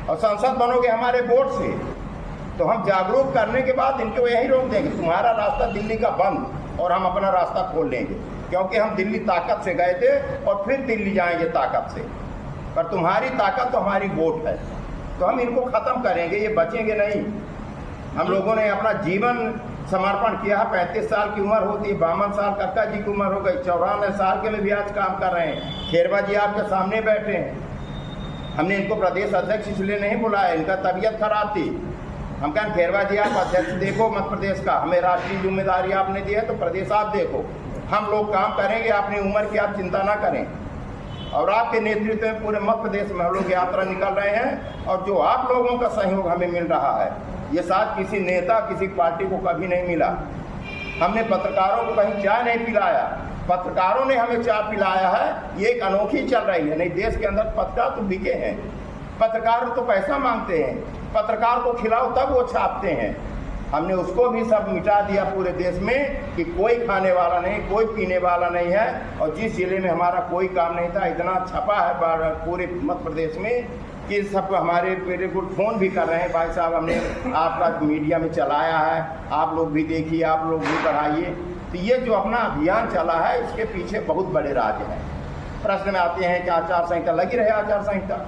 B: और सांसद बनोगे हमारे वोट से। तो हम जागरूक करने के बाद इनको यही रोक देंगे, तुम्हारा रास्ता दिल्ली का बंद, और हम अपना रास्ता खोल लेंगे, क्योंकि हम दिल्ली ताकत से गए थे और फिर दिल्ली जाएंगे ताकत से। पर तुम्हारी ताकत तो हमारी वोट है, तो हम इनको खत्म करेंगे, ये बचेंगे नहीं। हम लोगों ने अपना जीवन समर्पण किया है। 35 साल की उम्र होती है, 52 साल कक्का जी की उम्र हो गई, 94 साल के में भी आज काम कर रहे हैं। खेरवा जी आपके सामने बैठे हैं। हमने इनको प्रदेश अध्यक्ष इसलिए नहीं बुलाया, इनका तबीयत खराब थी। हम कहें खेरवा जी आप अध्यक्ष देखो मध्य प्रदेश का, हमें राष्ट्रीय जिम्मेदारी आपने दी है तो प्रदेश आप देखो, हम लोग काम करेंगे, अपनी उम्र की आप चिंता ना करें। और आपके नेतृत्व में पूरे मध्य प्रदेश में हम लोग यात्रा निकल रहे हैं, और जो आप लोगों का सहयोग हमें मिल रहा है, ये साथ किसी नेता किसी पार्टी को कभी नहीं मिला। हमने पत्रकारों को कहीं चाय नहीं पिलाया, पत्रकारों ने हमें चाय पिलाया है। ये एक अनोखी चल रही है। नहीं, देश के अंदर पत्रकार तो बिके हैं, पत्रकार तो पैसा मांगते हैं, पत्रकार को खिलाओ तब वो छापते हैं। हमने उसको भी सब मिटा दिया पूरे देश में कि कोई खाने वाला नहीं, कोई पीने वाला नहीं है। और जिस जिले में हमारा कोई काम नहीं था, इतना छपा है पूरे मध्य प्रदेश में कि सब हमारे वेरी गुड फोन भी कर रहे हैं, भाई साहब हमने आपका मीडिया में चलाया है, आप लोग भी देखिए, आप लोग भी बढ़ाइए। तो ये जो अपना अभियान चला है, इसके पीछे बहुत बड़े राज हैं। प्रश्न में आते हैं कि आचार संहिता लगी रहे, आचार संहिता।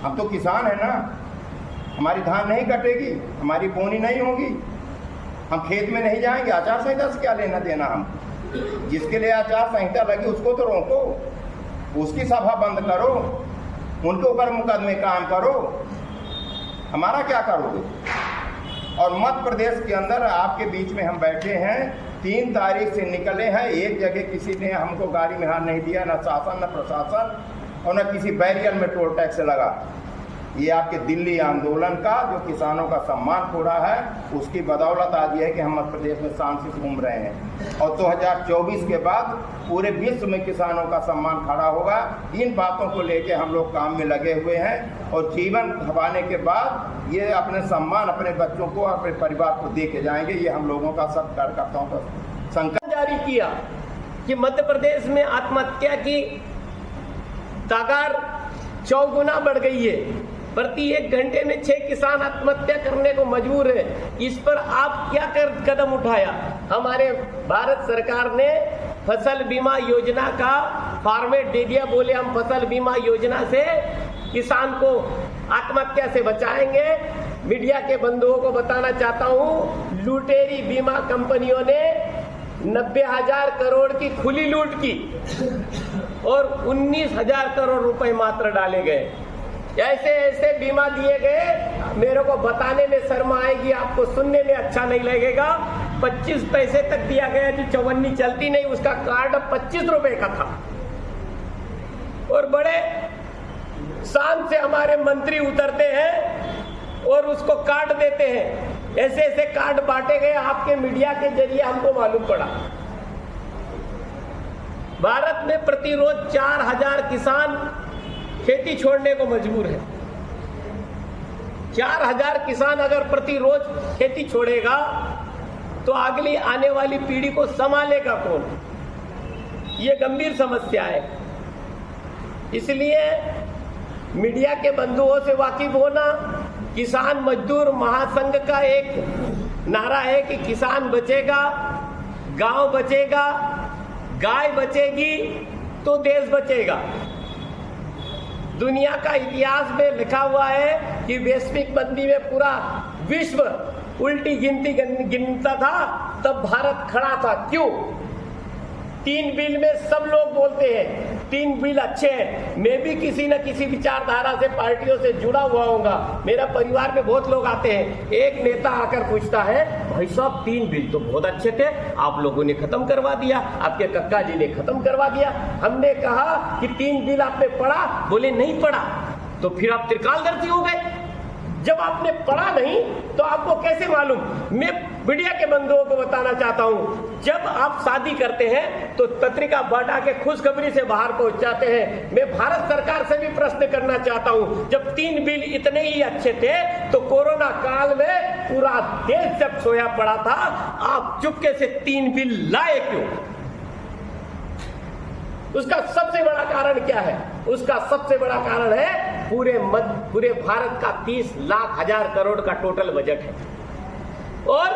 B: हम तो किसान है ना, हमारी धान नहीं कटेगी, हमारी बोनी नहीं होगी, हम खेत में नहीं जाएंगे, आचार संहिता से क्या लेना देना। हम जिसके लिए आचार संहिता लगी उसको तो रोको, उसकी सभा बंद करो, उनके ऊपर मुकदमे काम करो, हमारा क्या करोगे। और मध्य प्रदेश के अंदर आपके बीच में हम बैठे हैं, 3 तारीख से निकले हैं। एक जगह किसी ने हमको गाड़ी में हाथ नहीं दिया, न शासन न प्रशासन, और न किसी बैरियर में टोल टैक्स लगा। ये आपके दिल्ली आंदोलन का जो किसानों का सम्मान खो रहा है, उसकी बदौलत आज ये है कि हम मध्य प्रदेश में शान से घूम रहे हैं। और 2024 के बाद पूरे विश्व में किसानों का सम्मान खड़ा होगा। इन बातों को लेके हम लोग काम में लगे हुए हैं और जीवन खपाने के बाद ये अपने सम्मान अपने बच्चों को, अपने परिवार को दे के जाएंगे। ये हम लोगों का सब कार्यकर्ताओं का संकल्प
G: जारी किया कि मध्य प्रदेश में आत्महत्या की तादाद 4 गुना बढ़ गई है। प्रति 1 घंटे में 6 किसान आत्महत्या करने को मजबूर है। इस पर आप क्या कदम उठाया? हमारे भारत सरकार ने फसल बीमा योजना का फॉर्मेट दे दिया। बोले हम फसल बीमा योजना से किसान को आत्महत्या से बचाएंगे। मीडिया के बंधुओं को बताना चाहता हूं, लुटेरी बीमा कंपनियों ने 90,000 करोड़ की खुली लूट की और 19,000 करोड़ रुपए मात्र डाले गए। ऐसे ऐसे बीमा दिए गए, मेरे को बताने में शर्म आएगी, आपको सुनने में अच्छा नहीं लगेगा। 25 पैसे तक दिया गया जो चवन्नी चलती नहीं, उसका कार्ड 25 रुपए का था। और बड़े शान से हमारे मंत्री उतरते हैं और उसको कार्ड देते हैं। ऐसे ऐसे कार्ड बांटे गए, आपके मीडिया के जरिए हमको मालूम पड़ा। भारत में प्रतिरोज 4,000 किसान खेती छोड़ने को मजबूर है। 4,000 किसान अगर प्रतिरोज खेती छोड़ेगा तो अगली आने वाली पीढ़ी को संभालेगा कौन? ये गंभीर समस्या है। इसलिए मीडिया के बंधुओं से वाकिफ होना। किसान मजदूर महासंघ का एक नारा है कि किसान बचेगा, गांव बचेगा, गाय बचेगी तो देश बचेगा। दुनिया का इतिहास में लिखा हुआ है कि वैश्विक मंदी में पूरा विश्व उल्टी गिनती गिनता था, तब भारत खड़ा था। क्यों? 3 बिल में सब लोग बोलते हैं 3 बिल अच्छे हैं। मैं भी किसी न किसी विचारधारा से, पार्टियों से जुड़ा हुआ होगा। मेरा परिवार में बहुत लोग आते हैं। एक नेता आकर पूछता है, भाई साहब 3 बिल तो बहुत अच्छे थे, आप लोगों ने खत्म करवा दिया, आपके कक्का जी ने खत्म करवा दिया। हमने कहा कि 3 बिल आपने पढ़ा? बोले नहीं पढ़ा। तो फिर आप त्रिकालदर्शी हो गए। जब आपने पढ़ा नहीं तो आपको कैसे मालूम? मैं मीडिया के बंधुओं को बताना चाहता हूं, जब आप शादी करते हैं तो पत्रिका बांटा के खुशखबरी से बाहर पहुंचाते हैं। मैं भारत सरकार से भी प्रश्न करना चाहता हूं, जब 3 बिल इतने ही अच्छे थे तो कोरोना काल में पूरा देश जब सोया पड़ा था, आप चुपके से 3 बिल लाए क्यों? उसका सबसे बड़ा कारण क्या है? उसका सबसे बड़ा कारण है पूरे भारत का 30,00,000 करोड़ का टोटल बजट है और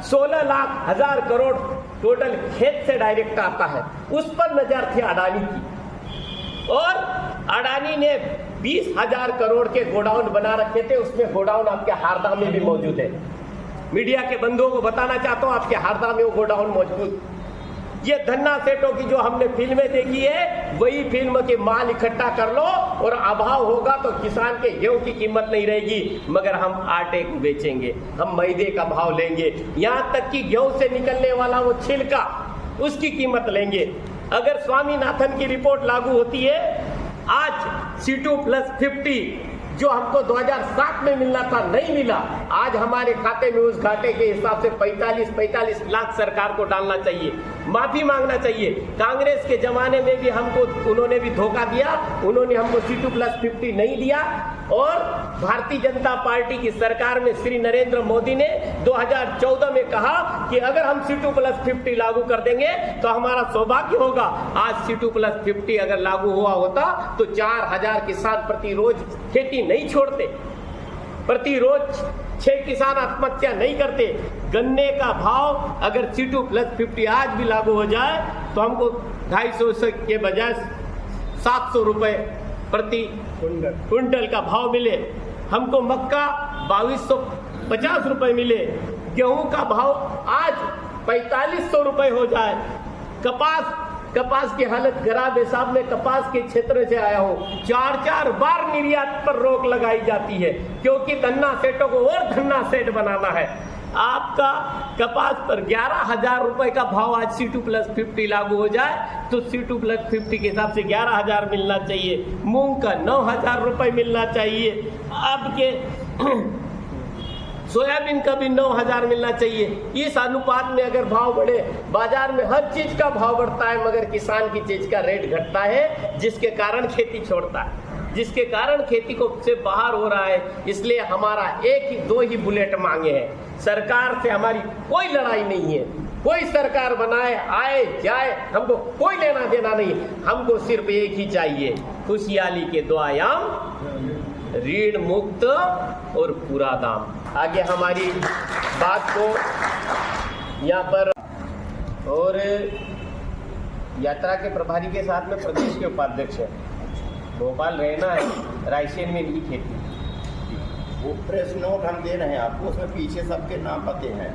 G: 16,00,000 करोड़ टोटल खेत से डायरेक्ट आता है। उस पर नजर थी अडानी की और अडानी ने 20,000 करोड़ के गोडाउन बना रखे थे। उसमें गोडाउन आपके हारदा में भी मौजूद है। मीडिया के बंधुओं को बताना चाहता हूं, आपके हारदा में वो गोडाउन मौजूद। ये धन्ना सेठों की जो हमने फिल्में देखी है, वही फिल्म के माल इकट्ठा कर लो और अभाव होगा तो किसान के गेहूं की कीमत नहीं रहेगी, मगर हम आटे को बेचेंगे, हम मैदे का भाव लेंगे, यहाँ तक कि गेहूं से निकलने वाला वो छिलका, उसकी कीमत लेंगे। अगर स्वामीनाथन की रिपोर्ट लागू होती है, आज C2+50 जो हमको 2007 में मिलना था नहीं मिला, आज हमारे खाते में उस घाटे के हिसाब से 45 लाख सरकार को डालना चाहिए, माफी मांगना चाहिए। कांग्रेस के जमाने में भी हमको उन्होंने भी धोखा दिया, उन्होंने हमको C2+50 नहीं दिया। और भारतीय जनता पार्टी की सरकार में श्री नरेंद्र मोदी ने 2014 में कहा कि अगर हम C2+50 लागू कर देंगे तो हमारा सौभाग्य होगा। आज C2+50 अगर लागू हुआ होता तो 4,000 किसान प्रतिरोज खेती नहीं छोड़ते, प्रतिरोज 6 किसान आत्महत्या नहीं करते। गन्ने का भाव अगर C2+50 आज भी लागू हो जाए तो हमको 250 के बजाय 700 रुपए प्रति क्विंटल का भाव मिले। हमको मक्का 2250 रुपए मिले। गेहूं का भाव आज 4500 रुपए हो जाए। कपास की हालत खराब है साहब। मैं कपास के क्षेत्र से आया हूँ। 4 बार निर्यात पर रोक लगाई जाती है क्योंकि धन्ना सेठों को और धन्ना सेठ बनाना है। आपका कपास पर 11,000 रुपए का भाव आज C2+50 लागू हो जाए तो C2+50 के हिसाब से 11,000 मिलना चाहिए, मूंग का 9,000 रुपए मिलना चाहिए, अब के सोयाबीन का भी 9,000 मिलना चाहिए। इस अनुपात में अगर भाव बढ़े, बाजार में हर चीज का भाव बढ़ता है मगर किसान की चीज का रेट घटता है, जिसके कारण खेती छोड़ता है, जिसके कारण खेती को से बाहर हो रहा है। इसलिए हमारा एक ही 2 ही बुलेट मांगे हैं। सरकार से हमारी कोई लड़ाई नहीं है, कोई सरकार बनाए आए जाए हमको कोई लेना देना नहीं, हमको सिर्फ एक ही चाहिए, खुशहाली के 2 आयाम, ऋण मुक्त और पूरा दाम। आगे हमारी बात को यहाँ पर और यात्रा के प्रभारी के साथ में प्रदेश के उपाध्यक्ष है, भोपाल रहना है, रायसेन में इनकी खेती।
B: वो प्रेस नोट हम दे रहे हैं आपको, उसमें पीछे सबके नाम पते हैं।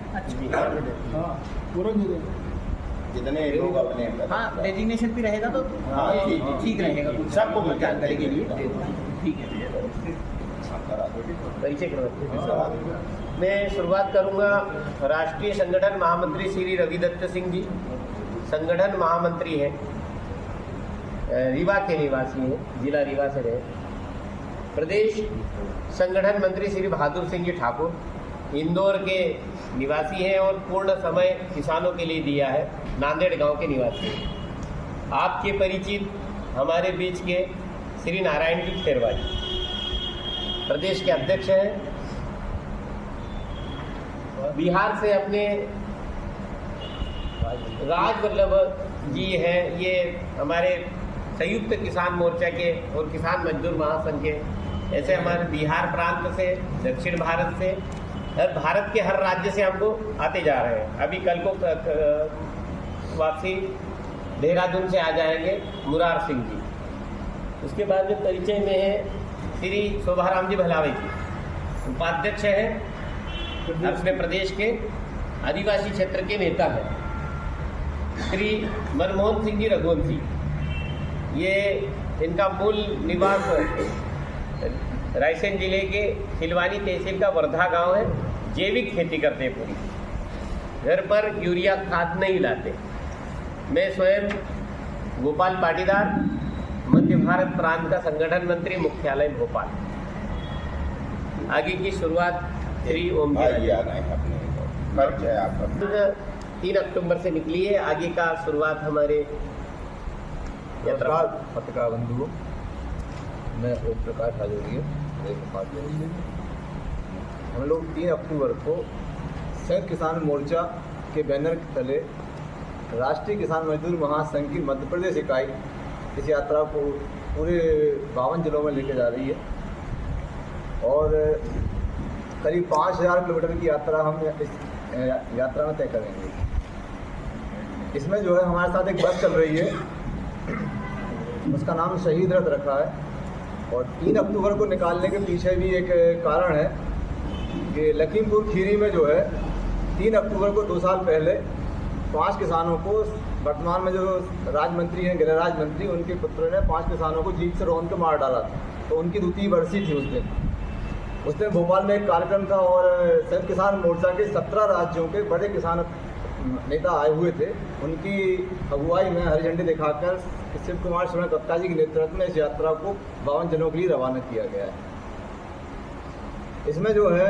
B: जितने लोग अपने
H: डेजिग्नेशन भी रहेगा तो ठीक रहेगा,
B: सबको जानकारी के लिए
H: ठीक है।
G: परिचय करो। मैं शुरुआत करूंगा, राष्ट्रीय संगठन महामंत्री श्री रविदत्त सिंह जी संगठन महामंत्री हैं, रीवा के निवासी हैं, जिला रीवा से रहे। प्रदेश संगठन मंत्री श्री बहादुर सिंह जी ठाकुर इंदौर के निवासी हैं और पूर्ण समय किसानों के लिए दिया है, नांदेड़ गांव के निवासी हैं। आपके परिचित हमारे बीच के श्री नारायण जी खेरवा जी प्रदेश के अध्यक्ष हैं। बिहार से अपने राज वल्लभ जी हैं, ये हमारे संयुक्त किसान मोर्चा के और किसान मजदूर महासंघ के। ऐसे हमारे बिहार प्रांत से, दक्षिण भारत से, भारत के हर राज्य से हमको आते जा रहे हैं। अभी कल को वापसी देहरादून से आ जाएंगे मुरार सिंह जी। उसके बाद में परिचय में है श्री शोभाराम जी भलावे जी, उपाध्यक्ष हैं, अपने प्रदेश के आदिवासी क्षेत्र के नेता हैं। श्री मनमोहन सिंह जी रघुवंशी, ये इनका मूल निवास रायसेन जिले के खिलवानी तहसील का वर्धा गांव है। जैविक खेती करते हैं पूरी, घर पर यूरिया खाद नहीं लाते। मैं स्वयं गोपाल पाटीदार, मध्य भारत प्रांत का संगठन मंत्री, मुख्यालय भोपाल। आगे की शुरुआत श्री ओम जी
B: आ गए अपने आपका
G: 3 अक्टूबर से निकली है। आगे का शुरुआत हमारे
D: नमस्कार पत्रकार बंधुओं, मैं ओम प्रकाश हाजोरिया। हम लोग 3 अक्टूबर को संयुक्त किसान मोर्चा के बैनर के तले राष्ट्रीय किसान मजदूर महासंघ की मध्य प्रदेश इकाई इस यात्रा को पूरे 52 जिलों में लेके जा रही है और करीब 5,000 किलोमीटर की यात्रा हम इस यात्रा में तय करेंगे। इसमें जो है हमारे साथ एक बस चल रही है, उसका नाम शहीद रथ रखा है। और 3 अक्टूबर को निकालने के पीछे भी एक कारण है कि लखीमपुर खीरी में जो है 3 अक्टूबर को 2 साल पहले 5 किसानों को, वर्तमान में जो राज मंत्री हैं, गृह राज्य मंत्री, उनके पुत्र ने 5 किसानों को जीप से रौंद के मार डाला था। तो उनकी 2वीं बरसी थी उस दिन भोपाल में एक कार्यक्रम था और संयुक्त किसान मोर्चा के 17 राज्यों के बड़े किसान नेता आए हुए थे। उनकी अगुवाई में हरी झंडी दिखाकर शिव कुमार शरण गुप्ता जी के नेतृत्व में इस यात्रा को 52 जनों के लिए रवाना किया गया है। इसमें जो है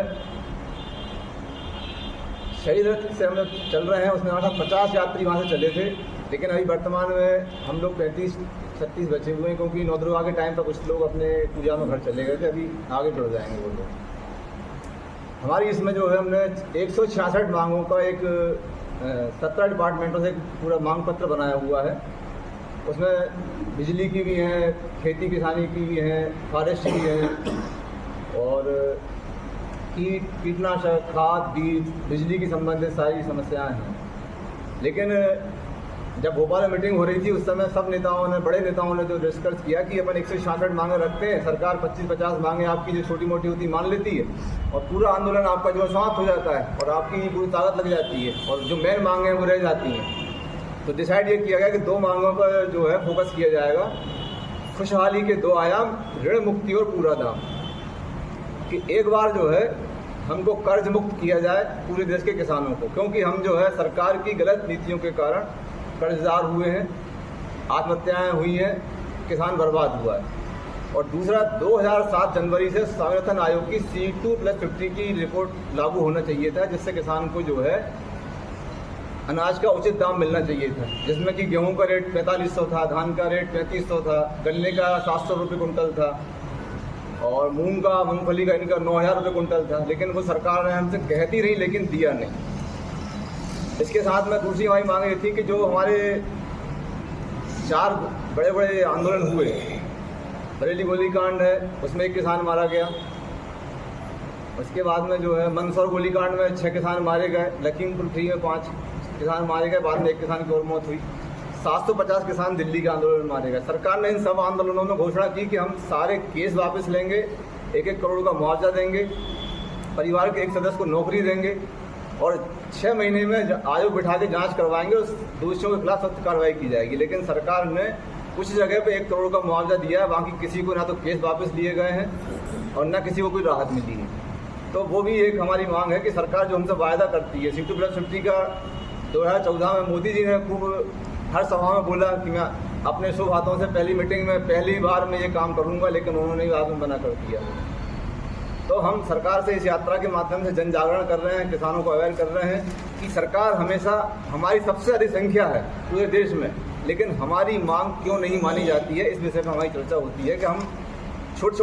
D: शहीद रथ से हम लोग चल रहे हैं, उसमें 50 यात्री वहाँ से चले थे, लेकिन अभी वर्तमान में हम लोग 35-36 बचे हुए हैं, क्योंकि नौदरुआ के टाइम पर कुछ लोग अपने पूजा में घर चले गए थे, अभी आगे जुड़ जाएंगे वो लोग। हमारी इसमें जो है हमने 166 मांगों का एक 17 डिपार्टमेंटों से एक पूरा मांग पत्र बनाया हुआ है। उसमें बिजली की भी हैं, खेती किसानी की भी हैं, फॉरेस्ट की हैं और कीटनाशक, खाद, बीज, बिजली की संबंधित सारी समस्याएं हैं। लेकिन जब भोपाल में मीटिंग हो रही थी उस समय सब नेताओं ने, बड़े नेताओं ने जो डिस्कस किया कि अपन 166 मांगे रखते हैं, सरकार 25-50 मांगे आपकी जो छोटी मोटी होती मान लेती है और पूरा आंदोलन आपका जो समाप्त हो जाता है और आपकी पूरी ताकत लग जाती है और जो मेन मांगे हैं वो रह जाती हैं। तो डिसाइड ये किया गया कि 2 मांगों पर जो है फोकस किया जाएगा, खुशहाली के 2 आयाम, ऋण मुक्ति और पूरा दाम। कि एक बार जो है हमको कर्ज मुक्त किया जाए पूरे देश के किसानों को, क्योंकि हम जो है सरकार की गलत नीतियों के कारण कर्जदार हुए हैं, आत्महत्याएं हुई हैं, किसान बर्बाद हुआ है। और दूसरा 2007 जनवरी से स्वामीनाथन आयोग की C2+50 की रिपोर्ट लागू होना चाहिए था, जिससे किसान को जो है अनाज का उचित दाम मिलना चाहिए था, जिसमें कि गेहूं का रेट 4500 था, धान का रेट 3500 था, गन्ने का 700 रुपये कुंटल था और मूंगफली का इनका 9000 रुपये कुंटल था। लेकिन वो सरकार ने हमसे कहती रही लेकिन दिया नहीं। इसके साथ में दूसरी हमारी मांग ये थी कि जो हमारे 4 बड़े बड़े आंदोलन हुए, बरेली गोलीकांड है उसमें 1 किसान मारा गया, उसके बाद में जो है मंदसौर गोलीकांड में 6 किसान मारे गए, लखीमपुर खीरी में 5 किसान मारे गए, बाद में 1 किसान की और मौत हुई, 750 किसान दिल्ली के आंदोलन में मारे गए। सरकार ने इन सब आंदोलनों में घोषणा की कि हम सारे केस वापस लेंगे, 1-1 करोड़ का मुआवजा देंगे, परिवार के एक सदस्य को नौकरी देंगे और 6 महीने में आयोग बिठा के जांच करवाएंगे और दोषियों के खिलाफ सख्त कार्रवाई की जाएगी। लेकिन सरकार ने कुछ जगह पे 1 करोड़ का मुआवजा दिया है, बाकी किसी को ना तो केस वापस लिए गए हैं और ना किसी को कोई राहत मिली है। तो वो भी एक हमारी मांग है कि सरकार जो हमसे वायदा करती है, C2+50 का 2014 में मोदी जी ने खूब हर सभा में बोला कि मैं अपने शुभ हाथों से पहली मीटिंग में पहली बार में ये काम करूंगा, लेकिन उन्होंने बाद में मना कर दिया। तो हम सरकार से इस यात्रा के माध्यम से जन जागरण कर रहे हैं, किसानों को अवेयर कर रहे हैं कि सरकार हमेशा, हमारी सबसे अधिक संख्या है पूरे देश में, लेकिन हमारी मांग क्यों नहीं मानी जाती है, इस विषय पर हमारी चर्चा होती है कि हम